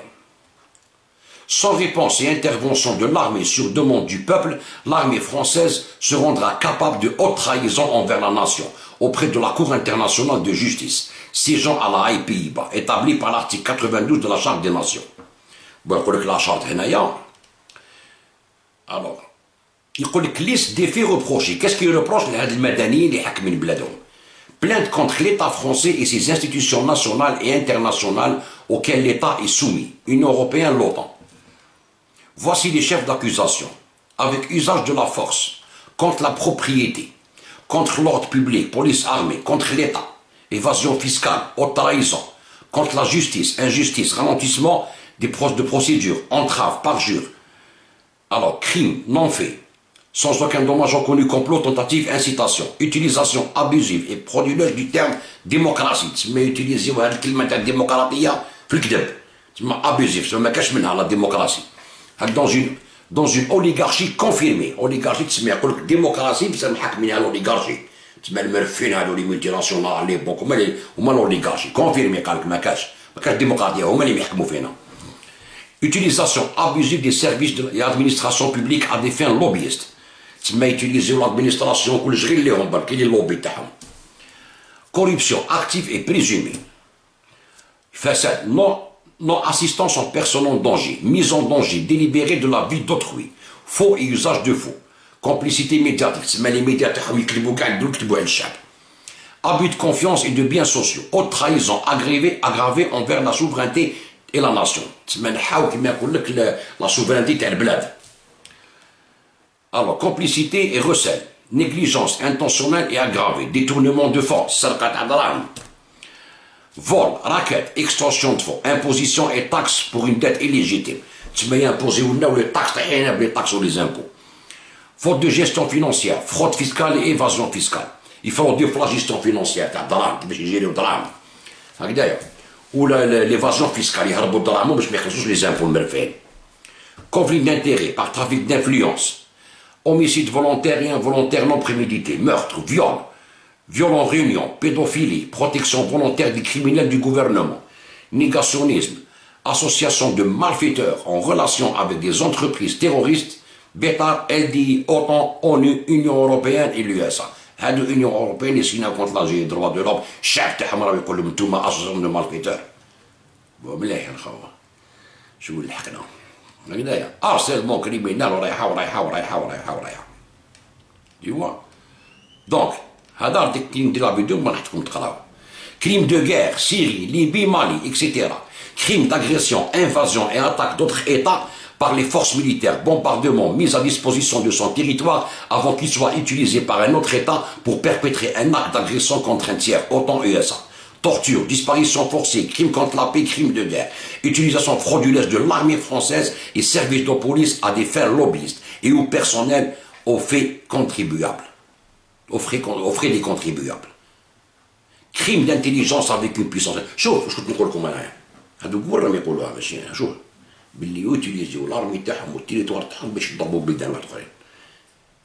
Sans réponse et intervention de l'armée sur demande du peuple, l'armée française se rendra capable de haute trahison envers la nation auprès de la Cour internationale de justice, siégeant à la Haye, Pays-Bas, établie par l'article 92 de la Charte des Nations. Bon, il y a la Charte هنايا. Alors, يقول لك liste des faits reprochés. Qu'est-ce qu'il reproche لهاد المدنيين اللي حاكمين بلادهم؟ Plainte contre l'État français et ses institutions nationales et internationales auxquelles l'État est soumis, Union européenne, l'OTAN. Voici les chefs d'accusation, avec usage de la force, contre la propriété, contre l'ordre public, police armée, contre l'État, évasion fiscale, haute trahison, contre la justice, injustice, ralentissement de procédures, entrave, parjure. Alors, crime, non-fait, sans aucun dommage reconnu, complot, tentative, incitation, utilisation abusive et frauduleuse du terme démocratie. Mais utiliser le terme démocratie, c'est abusif, c'est ما كاش منها la démocratie. Dans une oligarchie confirmée. Oligarchie تسمى يقول لك démocratie بس محكمينها l'oligarchie. تسمى المرفين هذو لي مولتي ناسيونال لي بونك هما l'oligarchie. confirmé قال لك ما كاش démocratie هما اللي يحكموا فينا. Utilisation abusive des services de l'administration publique à des fins lobbyistes. تسمى يتيليزيو l'administration كلش غير ليهم برك لي اللوبي تاعهم. Corruption active et présumée. فساد non-assistance en personne en danger, mise en danger délibérée de la vie d'autrui, faux et usage de faux, complicité médiatique, c'est les médias abus de confiance et de biens sociaux, haute trahison aggravée envers la souveraineté et la nation. La souveraineté est le bled. Alors, complicité et recel, négligence intentionnelle et aggravée, détournement de fonds, vol, racket, extorsion de fonds, imposition et taxes pour une dette illégitime. Tu m'as imposé ou non les taxes ou les impôts. Faute de gestion financière, fraude fiscale et évasion fiscale. Il faut dire la gestion financière, ou l'évasion fiscale, les impôts. Conflit d'intérêts par trafic d'influence, homicide volontaire et involontaire non prémédité, meurtre, viol en réunion, pédophilie, protection volontaire des criminels du gouvernement, négationnisme, association de malfaiteurs en relation avec des entreprises terroristes, Bétar, LDI, OTAN, ONU, Union Européenne et l'USA. L'Union Européenne est signée contre l'Algérie, les droits de l'homme, chef de Hamra, يقول لهم انتوما association de malfaiteurs. مليح يا الخوة. شو اللي حكنا؟ هكذايا. harcèlement criminel ورايحة. Tu vois? Donc, هذا article ندير لا فيديو ما راح تقراو. Crimes de guerre, Syrie, Libye, Mali, etc. Crimes d'agression, invasion et attaque d'autres États par les forces militaires, bombardement, mise à disposition de son territoire avant qu'il soit utilisé par un autre État pour perpétrer un acte d'agression contre un tiers, OTAN USA. Torture, disparition forcée, crimes contre la paix, crimes de guerre, utilisation frauduleuse de l'armée française et services de police à des fins lobbyistes et au personnel aux faits contribuables. Aux frais des contribuables. Crime d'intelligence avec une puissance. شوف شو نقول لكم انا هذو قبل ما يقولوها ماشي شوف باللي يوتيليزيو لارمي تاعهم والتيريتوار تاعهم باش يضربوا بلدان اخرين.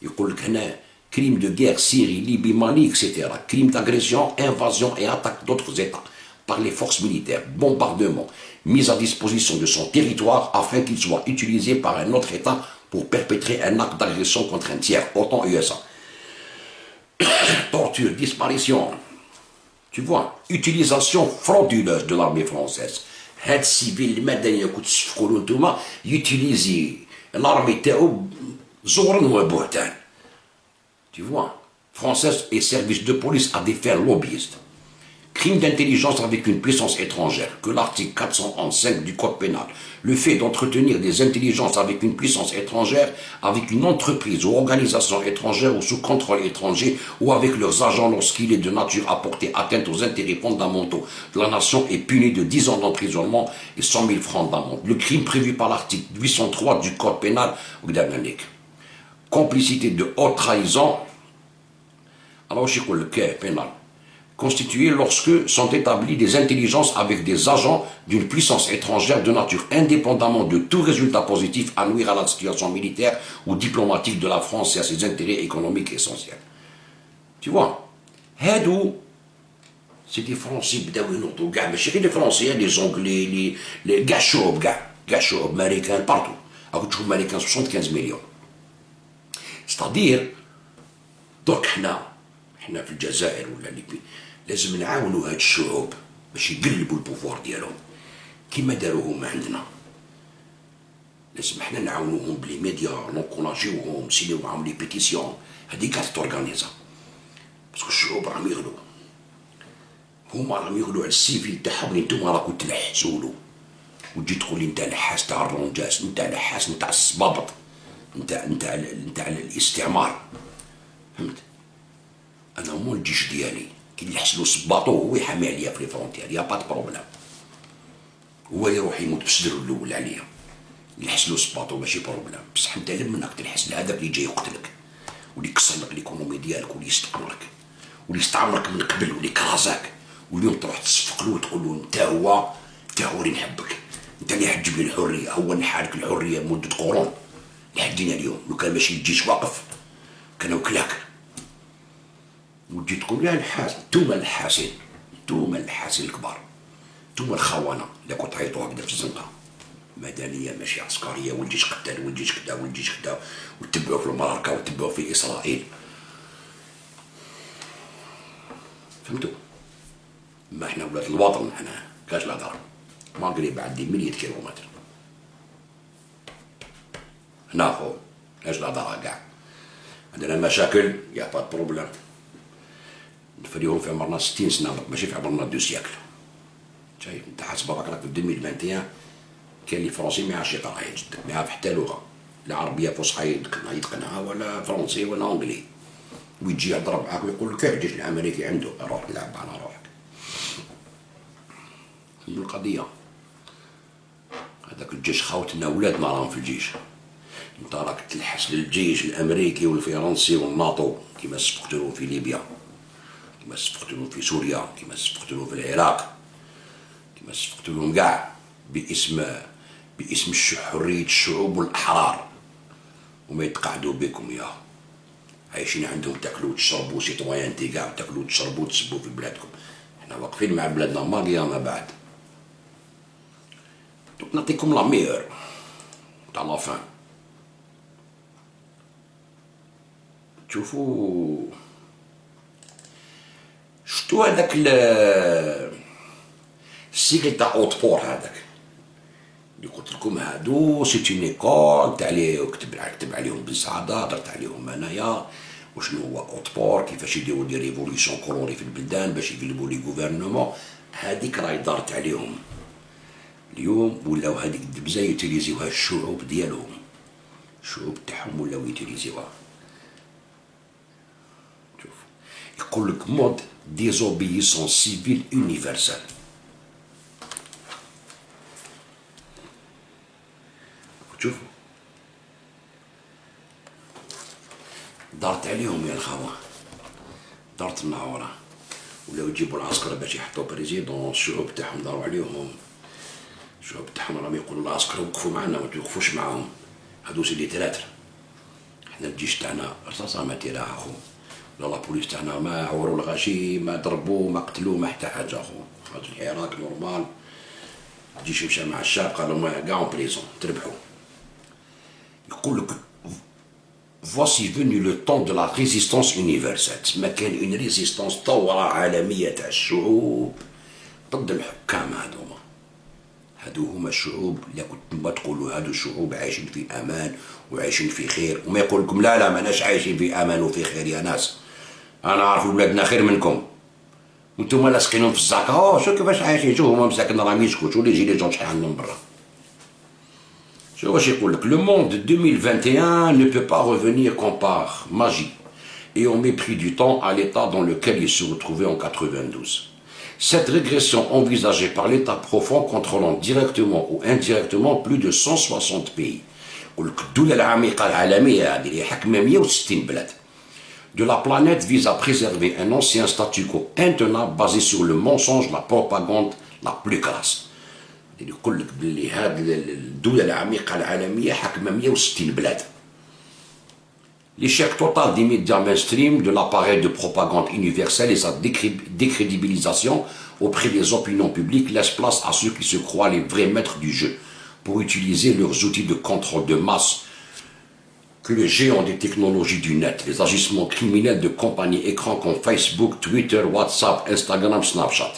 يقول لك هنا crime de guerre, Syrie, Libye, Mali, etc. Crime d'agression, invasion et attaque d'autres États par les forces militaires, bombardement, mise à disposition de son territoire afin qu'il soit utilisé par un autre État pour perpétrer un acte d'agression contre un tiers, OTAN USA. Torture, disparition. Tu vois, utilisation frauduleuse de l'armée française. هاد السيفيل المدني اللي كنت تشفقوا نتوما يوتيليزي l'armée تاعو زورا وبهتان. Tu vois, française et services de police à des fins lobbyistes. Crime d'intelligence avec une puissance étrangère, que l'article 411.5 du Code pénal, le fait d'entretenir des intelligences avec une puissance étrangère, avec une entreprise ou organisation étrangère ou sous contrôle étranger, ou avec leurs agents lorsqu'il est de nature à porter atteinte aux intérêts fondamentaux de la nation est puni de 10 ans d'emprisonnement et 100 000 francs d'amende. Le crime prévu par l'article 803 du Code pénal, complicité de haute trahison, alors je le cas pénal, constitué lorsque sont établies des intelligences avec des agents d'une puissance étrangère de nature indépendamment de tout résultat positif à nuire à la situation militaire ou diplomatique de la France et à ses intérêts économiques essentiels. Tu vois, c'est des Français, mais les Français, les Anglais, les gachos, américains, partout. Alors tu trouves américains 75 millions. C'est-à-dire, donc, حنا في الجزائر ولا ليبي لازم نعاونوا هاد الشعوب باش يقلبوا البوفوار ديالهم كيما داروه هما عندنا. لازم حنا نعاونوهم بلي ميديا نونكوراجيوهم نسينيو معاهم لي بيتيسيون هادي كاع تورغانيزا باسكو الشعوب راهم يغلو هما راهم يغلو على السيفي تاعهم اللي نتوما راكم تنحسولو وتجي تقول لي نتا نحاس تاع الرونجاس نتا نحاس نتاع الصبابط نتاع الاستعمار فهمت. انا هو الجيش ديالي كي نحسلو صباطو هو يحمي عليا في لي فرونتيير يا با بروبليم هو يروح يموت بصدرو الاول عليا يحسلو صباطو ماشي بروبليم بصح انت لمنك تنحس لهذاك اللي جاي يقتلك واللي يكسر لك ليكونومي ديالك واللي يستعمرك من قبل واللي كرازاك واليوم تروح تصفق له وتقول له انت هو اللي نحبك انت اللي حتجيب لي الحريه هو نحالك الحريه لمده قرون لحدينا اليوم لو كان ماشي الجيش واقف كان وكلاك وتجي تقول يا الحاس نتوما الحاسين نتوما الحاسين الكبار نتوما الخونه اللي كنت تعيطوا هكذا في الزنقه مدنيه ماشي عسكريه والجيش قتال والجيش كذا والجيش كذا وتبعوا في المعركه وتبعوا في اسرائيل فهمتوا. ما احنا ولاد الوطن حنا كاش الهضره ما قريب عندي 100 كيلومتر هنا خو كاش الهضره كاع عندنا مشاكل يا با بروبليم نفريهم في عمرنا 60 سنه ماشي في عمرنا 2 سيكل. شايف انت حسب راك في 2021 كاين اللي فرنسي ما يعرفش يقرا يجدك ما يعرف حتى لغه لا عربيه فصحى يتقنها ولا فرنسي ولا انجلي ويجي يهضر معاك ويقول لك الجيش الامريكي عنده روح تلعب على روحك. من القضيه هذاك الجيش خوتنا ولادنا راهم في الجيش. انت راك تلحس للجيش الامريكي والفرنسي والناطو كيما صفقتلهم في ليبيا، كيما صفقتلهم في سوريا، كيما صفقتلهم في العراق، كيما صفقتلهم كاع باسم حريه الشعوب والاحرار، وما يتقعدوا بكم يا عايشين عندهم تاكلوا وتشربوا سيتويانتي كاع، تاكلوا وتشربوا وتسبوا في بلادكم. احنا واقفين مع بلادنا ماغيا ما بعد. نعطيكم لا ميور تاع لافان. شوفوا شتو هذاك السيكل تاع اوتبور هذاك اللي قلت لكم، هادو سيت اون ايكول تاع لي كتب عليهم بالسعاده، هضرت عليهم انايا وشنو هو اوتبور، كيفاش يديروا دي ريفوليسيون كولوري في البلدان باش يقلبوا لي غوفرنمون. هذيك راهي دارت عليهم اليوم، ولاو هذيك الدبزه يوتيليزيوها الشعوب ديالهم، الشعوب تاعهم ولاو يوتيليزيوها. شوف يقول لك مود ديزوبيسون سيفيل يونيفرسال. شوفوا دارت عليهم يا الخوة، دارت النعورة، ولاو يجيبوا العسكر باش يحطوا بريزيدون. الشعوب تاعهم داروا عليهم، الشعوب تاعهم راهم يقولوا العسكر وقفوا معنا ما توقفوش معاهم، هادو سيدي تلاتر. احنا الجيش تاعنا رصاصة ما تيرا اخو، ولا لابوليس تاعنا ما عوروا الغاشي، ما ضربوه، ما قتلوه، ما حتى حاجة اخو. هاد العراق نورمال، الجيش مشى مع الشعب قالوا ما كاع اون بريزون تربحوا. يقول لك voici venu le temps de la résistance universelle. تسمى كان اون ريزيستونس، ثورة عالمية تاع الشعوب ضد الحكام. هادو هما الشعوب اللي كنت ما تقولوا هادو الشعوب عايشين في امان وعايشين في خير، وما يقول لكم لا لا ماناش عايشين في امان وفي خير يا ناس، انا عارف ولادنا خير منكم، وانتم لاصقينهم في الزاكا. شو كيفاش عايشين؟ شو هما مساكن راهم يسكتوا، شو اللي يجي لي جون شحال عندهم برا. شو واش يقول لك le monde 2021 ne peut pas revenir comme par magie et au mépris du temps à l'état dans lequel il se retrouvait en 92. Cette régression envisagée par l'État profond contrôlant directement ou indirectement plus de 160 pays. De la planète vise à préserver un ancien statu quo intenable basé sur le mensonge, la propagande la plus crasse. يقول لك باللي هذه الدولة العميقة العالمية حكمة 160 بلاد. L'échec total des médias mainstream, de l'appareil de propagande universelle et sa décrédibilisation auprès des opinions publiques laisse place à ceux qui se croient les vrais maîtres du jeu pour utiliser leurs outils de contrôle de masse que les géants des technologies du net, les agissements criminels de compagnies écrans comme Facebook, Twitter, WhatsApp, Instagram, Snapchat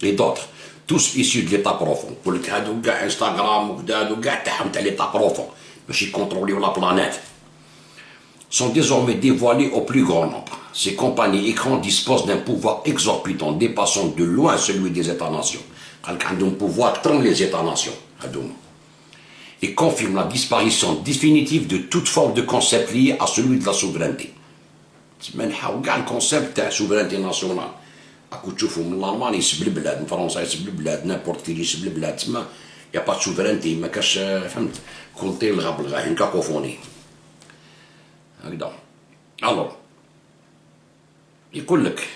et d'autres, tous issus de l'état profond. Pour le cas de Instagram ou de l'état profond, mais ils contrôlent la planète, sont désormais dévoilés au plus grand nombre. Ces compagnies écrans disposent d'un pouvoir exorbitant dépassant de loin celui des États-nations. Ils ont un pouvoir tant les États-nations. Et confirment la disparition définitive de toute forme de concept lié à celui de la souveraineté. C'est le concept de la souveraineté nationale. راكو تشوفوا من الالمان يسب البلاد، من فرنسا يسب البلاد، نابورت كي يسب البلاد، تما يا با سوفرانتي، ما كاش فهمت كل طير الغا بالغا، كاكوفوني هكذا. الوغ يقول لك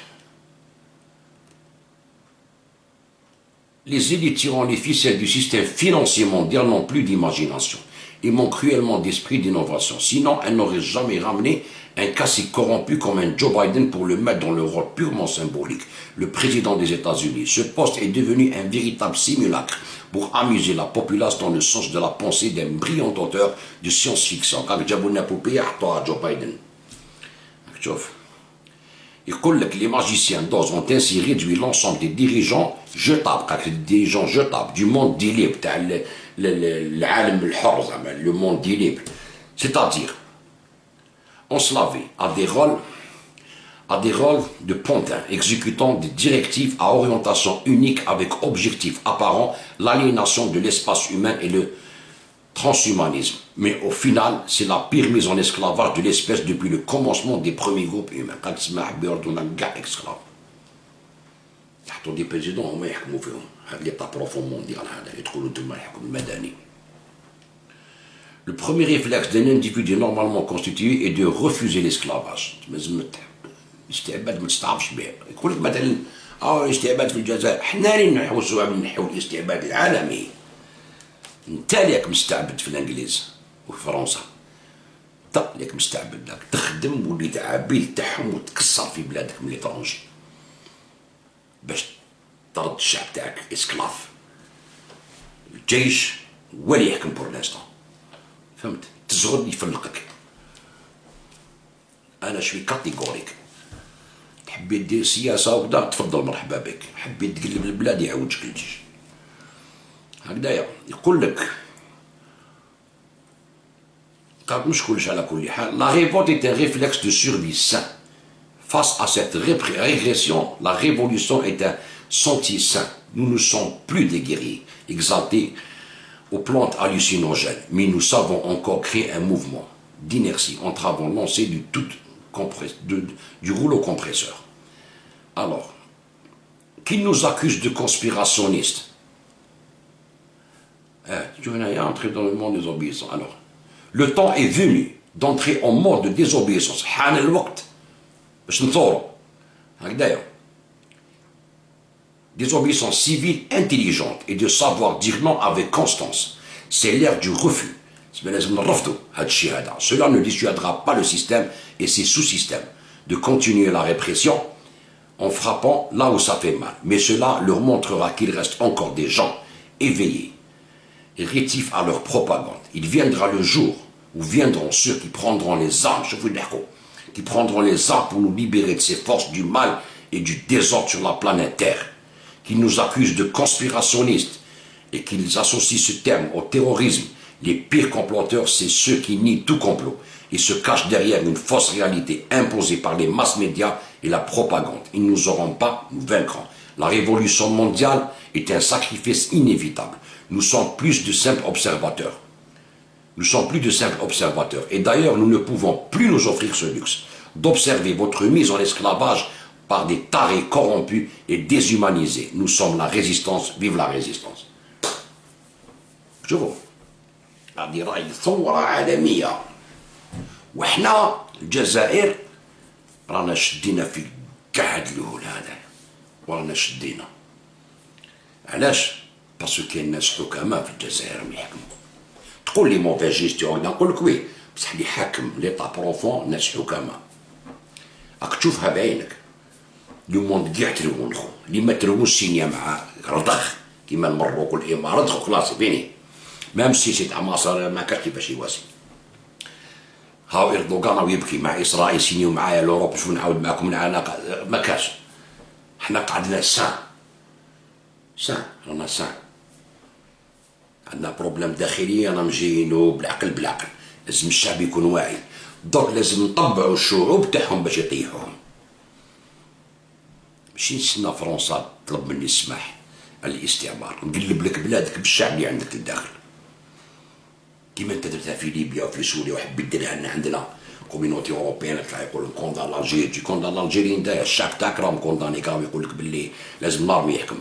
les élites tirant les ficelles du système financier mondial n'ont plus d'imagination. Ils manquent cruellement d'esprit d'innovation. Sinon, elles n'auraient jamais ramené un cacique corrompu comme un Joe Biden pour le mettre dans le rôle purement symbolique, le président des États-Unis. Ce poste est devenu un véritable simulacre pour amuser la populace dans le sens de la pensée d'un brillant auteur de science-fiction. Quand جابوا لنا poupée حطوها Joe Biden. شوف يقول لك les magiciens d'Oz ont ainsi réduit l'ensemble des dirigeants jetables, des dirigeants jetables du monde dit libre, العالم الحر زعما le monde dit libre, c'est-à-dire enslavé à des rôles de pantins, exécutant des directives à orientation unique avec objectif apparent, l'aliénation de l'espace humain et le transhumanisme. Mais au final, c'est la pire mise en esclavage de l'espèce depuis le commencement des premiers groupes humains. Quand تسمع بيردونا كاع esclaves. يحطوا دي بريزيدون هما يحكموا فيهم. هاد ليطا بروفون مونديال هذا يدخلوا نتوما الحكم المدني. Le premier réflexe d'un individu normalement constitué est de refuser l'esclavage. لازم الاستعباد ما تستعرفش به. يقول لك مثلا الاستعباد في الجزائر، حنا اللي نحوسوا نحو الاستعباد العالمي. انت ليك مستعبد في الانجليز وفي فرنسا. انت ليك مستعبد لك تخدم وليت عبيد تاعهم وتكسر في بلادك من ليترونجي باش ترد الشعب تاعك اسكلاف. الجيش هو اللي يحكم بور لانستون. فهمت؟ تزغد يفلقك. انا شوي كاتيغوريك. حبيت دير سياسه وكذا تفضل مرحبا بك، حبيت تقلب البلاد يعوجك الجيش. هكذايا يقول لك قال مش كلش على كل حال. La révolte est un réflexe de survie sain. Face à cette régression, la révolution est un sentier sain. Nous ne sommes plus des guerriers exaltés aux plantes hallucinogènes, mais nous savons encore créer un mouvement d'inertie entravant lancer du rouleau compresseur. Alors, qui nous accuse de conspirationnistes? Tu es entré dans le monde des obéissants. Alors, le temps est venu d'entrer en mode de désobéissance. حان الوقت باش نثوروا. هكذايا. Désobéissance civile intelligente et de savoir dire non avec constance. C'est l'ère du refus. Cela ne dissuadera pas le système et ses sous-systèmes de continuer la répression en frappant là où ça fait mal. Mais cela leur montrera qu'il reste encore des gens éveillés et rétifs à leur propagande. Il viendra le jour où viendront ceux qui prendront les armes, qui prendront les armes pour nous libérer de ces forces du mal et du désordre sur la planète Terre, qui nous accusent de conspirationnistes et qu'ils associent ce terme au terrorisme. Les pires comploteurs, c'est ceux qui nient tout complot et se cachent derrière une fausse réalité imposée par les masses médias et la propagande. Ils ne nous auront pas, nous vaincrons. La révolution mondiale est un sacrifice inévitable. Nous sommes plus de simples observateurs. Nous sommes plus de simples observateurs. Et d'ailleurs, nous ne pouvons plus nous offrir ce luxe d'observer votre mise en esclavage par des tarés corrompus et déshumanisés. Nous sommes la résistance. Vive la résistance. Je vous. هذه راهي ثورة عالمية. وحنا الجزائر رانا شدينا في كاع هاد الهول هذا. ورانا شدينا. علاش؟ باسكو كاين ناس حكماء في الجزائر يحكموا. تقول لي موفي جيستيون نقول لك وي، بصح اللي حاكم ليطا بروفون ناس حكماء. راك تشوفها بعينك. لو موند كاع تلون خو، اللي ما تلونش سينيا مع رضخ كيما المروك والامارات خو خلاص فيني. مام السيسي تاع مصر ما كاش كيفاش يواسي. هاو اردوغان راه يبكي مع اسرائيل سينيو معايا لوروب شو نعاود معاكم العلاقه ما كاش. حنا قعدنا سان رانا سان. عندنا بروبليم داخلي رانا مجيينو بالعقل. لازم الشعب يكون واعي. دوك لازم نطبعوا الشعوب تاعهم باش يطيحوهم. ماشي نستنى فرنسا تطلب مني السماح على الاستعمار، نقلب لك بلادك بالشعب اللي عندك للداخل. كيما انت درتها في ليبيا وفي سوريا وحبيت ديرها لنا عندنا كومينوتي اوروبيان تطلع يقول لك كوندان الجيري، تجي كوندان الجيري انت الشعب تاعك راهم كوندانيك راهم يقول لك باللي لازم الارمي يحكم.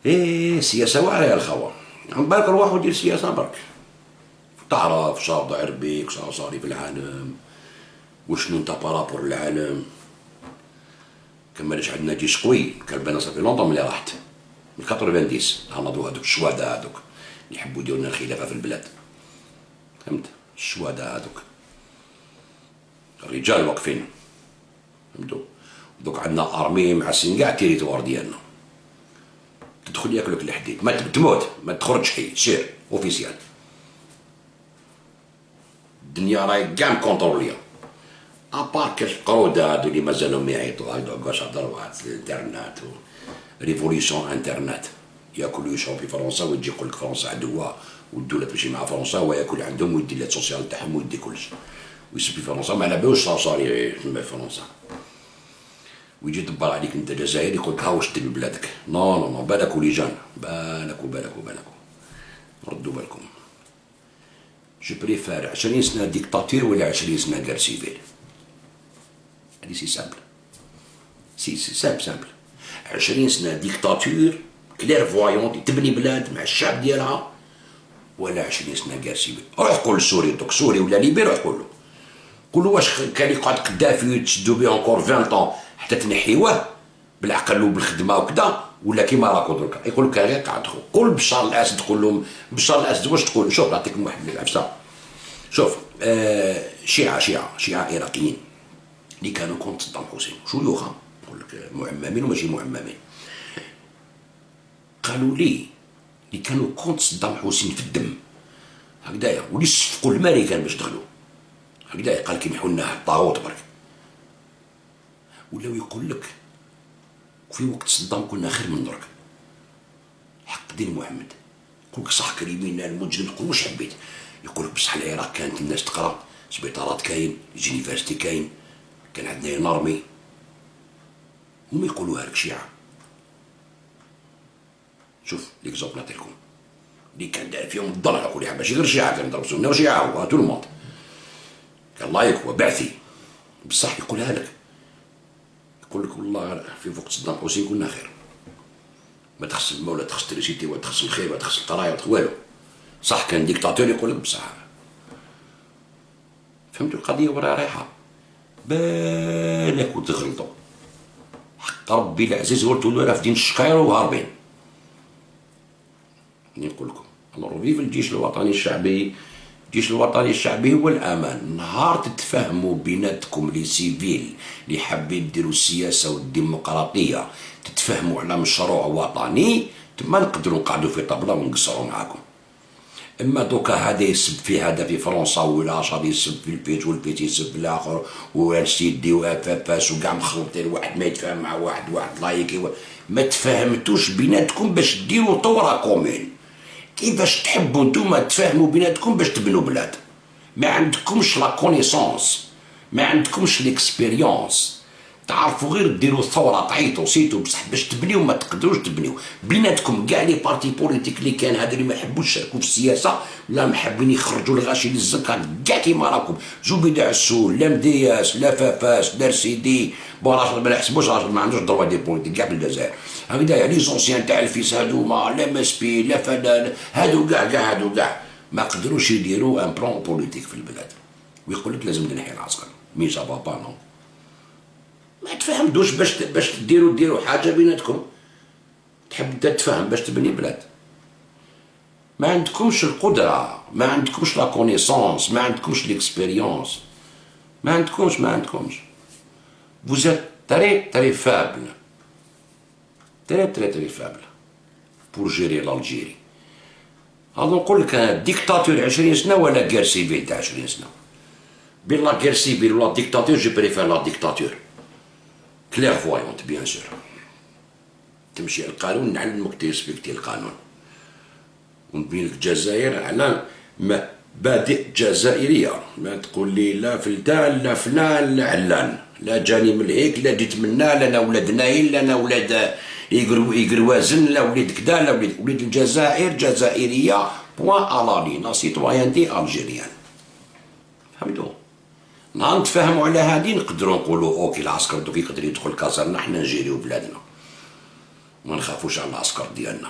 ايه سياسه واعره يا الخوه. عم بالك روح ودير سياسه برك. تعرف شنو ضاير بيك، شنو صاري في العالم، وشنو انت بارابور العالم. كمالش عندنا جيش قوي، كربانه صافي لونطون ملي راحت. من 90 نهضوا هذوك الشواده هذوك اللي يحبوا يديروا لنا الخلافه في البلاد. فهمت؟ الشواده هذوك الرجال واقفين. فهمتوا؟ دوك عندنا ارمي معسين كاع التيريتوار ديالنا. تدخل ياكلوك الحديد، ما تموت، ما تخرجش حي، سير اوفيسيال. الدنيا راهي كاع مكونطروليه. ابار كاش قروده هادو اللي مازالهم يعيطوا هادو واش هضروا على الانترنت ريفوليسيون انترنت. ياكلوا يشربوا في فرنسا ويجي يقول لك فرنسا عدوه والدوله تمشي مع فرنسا، هو ياكل عندهم ويدي لي سوسيال تاعهم ويدي كلش ويسب في فرنسا. ما على بالوش صاري تما في فرنسا. ويجي يدبر عليك انت جزائري يقول لك ها واش دير ببلادك. نو نو نو، بالك وليجان، بالك وبالك وبالك، ردوا بالكم. جو بريفير 20 سنه ديكتاتور ولا 20 سنه غير سيفيل. هادي سي سامبل، سي سامبل. 20 سنه ديكتاتور كلير فوايون تبني بلاد مع الشعب ديالها، ولا 20 سنه غير سيفيل. روح قول للسوري دوك، سوري ولا ليبي، روح قول له، قول له واش كان يقعد قدافي تشدو بيه اونكور 20 طون حتى تنحيوه بالعقل وبالخدمه وكذا، ولا كيما راكو دركا يقول لك غير قعد. قول بشار الاسد، قول لهم بشار الاسد واش تقول. شوف نعطيكم واحد العفسه. شوف شيعه عراقيين اللي كانوا كونت صدام حسين، شيوخا نقول لك معممين وماشي معممين، قالوا لي اللي كانوا كونت صدام حسين في الدم هكذايا، واللي صفقوا الامريكان باش دخلوا هكذايا، قال كي يمحوا لنا الطاغوت برك، ولاو يقول لك في وقت صدام كنا خير من درك، حق دين محمد. يقول لك صح كريمينال مجرم، تقول واش حبيت، يقول لك بصح العراق كانت الناس تقرا، سبيطارات كاين، جينيفرسيتي كاين، كان عندنا نارمي، هما يقولوها لك شيعه. شوف ليكزومبل نعطيلكم اللي كان دار فيهم الضلع، كل ماشي غير شيعه، كان ضرب سنه وشيعه هو تو الموند، كان لايك هو بعثي، بصح يقولها لك، يقول لك والله في وقت صدام حسين كنا خير، ما تخص الماء ولا تخص التريسيتي ولا تخص الخير ولا تخص القرايه ولا والو، صح كان ديكتاتور يقول لك بصح. فهمتوا القضيه وراها رايحه، بالك وتغلطوا حق ربي العزيز، ولتوا له في دين الشقير وهاربين. نقول لكم الو فيف الجيش الوطني الشعبي. الجيش الوطني الشعبي هو الامان. نهار تتفاهموا بيناتكم لي سيفيل اللي حابين ديروا السياسه والديمقراطيه، تتفاهموا على مشروع وطني، تما نقدروا نقعدوا في طبله ونقصروا معاكم. اما دوكا هذا يسب في هذا في فرنسا، ولا هذا يسب في البيت والبيت يسب في الاخر، والسيدي وافافاس وكاع مخلطين، واحد ما يتفاهم مع واحد، واحد لايكي ما تفاهمتوش بيناتكم باش ديروا ثوره كومين. كيفاش تحبوا نتوما تفاهموا بيناتكم باش تبنوا بلاد؟ ما عندكمش لا كونيسونس، ما عندكمش ليكسبيريونس، تعرفوا غير ديروا ثوره تعيطوا سيتو، بصح باش تبنيو ما تقدروش تبنيو بيناتكم. كاع لي بارتي بوليتيك اللي كان هذا اللي ما يحبوش يشاركوا في السياسه، لا محبين يخرجوا الغاشي للزكاه، كاع كيما راكم زبيدة عسول، لا مدياس، لا فافاس، لا رسيدي، بون راشد ما نحسبوش، راشد ما عندوش دروا دي بوليتيك كاع في الجزائر هكذا. لي زونسيان تاع الفيس هادوما، لا مسبي، لا فنان، هادو كاع هادو كاع ما قدروش يديروا ان بلان بوليتيك في البلاد، ويقول لك لازم ننحي العسكر. مي سافا با نو، ما تفهمتوش باش ديروا حاجه بيناتكم، تحب تتفاهم باش تبني بلاد. ما عندكمش القدره، ما عندكمش لا كونيسونس، ما عندكمش ليكسبيريونس، ما عندكمش. vous êtes très faible, très faible pour gérer l'Algérie. هذا نقول لك انا ديكتاتور 20 سنه ولا غير سيفيل تاع 20 سنه. بين لا غير سيفيل ولا ديكتاتور جو بريفير لا ديكتاتور كليرفويونت بيان سور. تمشي على القانون، نعلمك تيرسبكتي القانون، ونبين لك الجزائر على مبادئ جزائريه. ما تقول لي لا فلتان لا فلان لا علان، لا جاني من هيك، لا جيت منا، لا انا ولاد نايل، لا انا ولاد يقروازن، لا وليد كدا، لا وليد الجزائر جزائريه بوان الالي، لا سيتويانتي الجيريان. فهمتوا؟ نهار نتفاهموا على هادي نقدروا نقولوا اوكي العسكر دوك يقدر يدخل كازرنا، حنا نجيريو بلادنا ما نخافوش على العسكر ديالنا.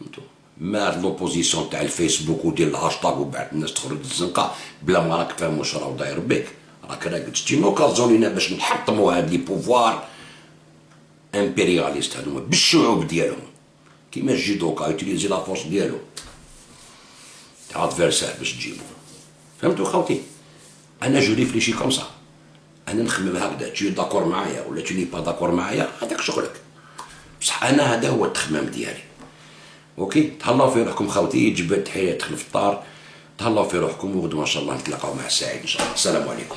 فهمتوا؟ ما لوبوزيسيون تاع الفيسبوك ودير الهاشتاغ وبعد الناس تخرج الزنقه بلا ما راك فاهم واش راه داير بك، راك تجي نوكازيون لينا باش نحطموا هاد لي بوفوار امبيرياليست هادوما بالشعوب ديالهم، كيما تجي دوكا يوتيليزي لا فورس ديالو تاع ادفيرسير باش تجيبو. فهمتوا خوتي؟ انا جو ريفليشي كوم سا، انا نخمم هكذا، تجي داكور معايا ولا تجي با داكور معايا هذاك شغلك، بصح انا هذا هو التخمام ديالي. اوكي، تهلاو في روحكم خوتي، جبت تحيه في الفطار، تهلاو في روحكم، وغدوه ان شاء الله نتلاقاو مع السعيد ان شاء الله. السلام عليكم.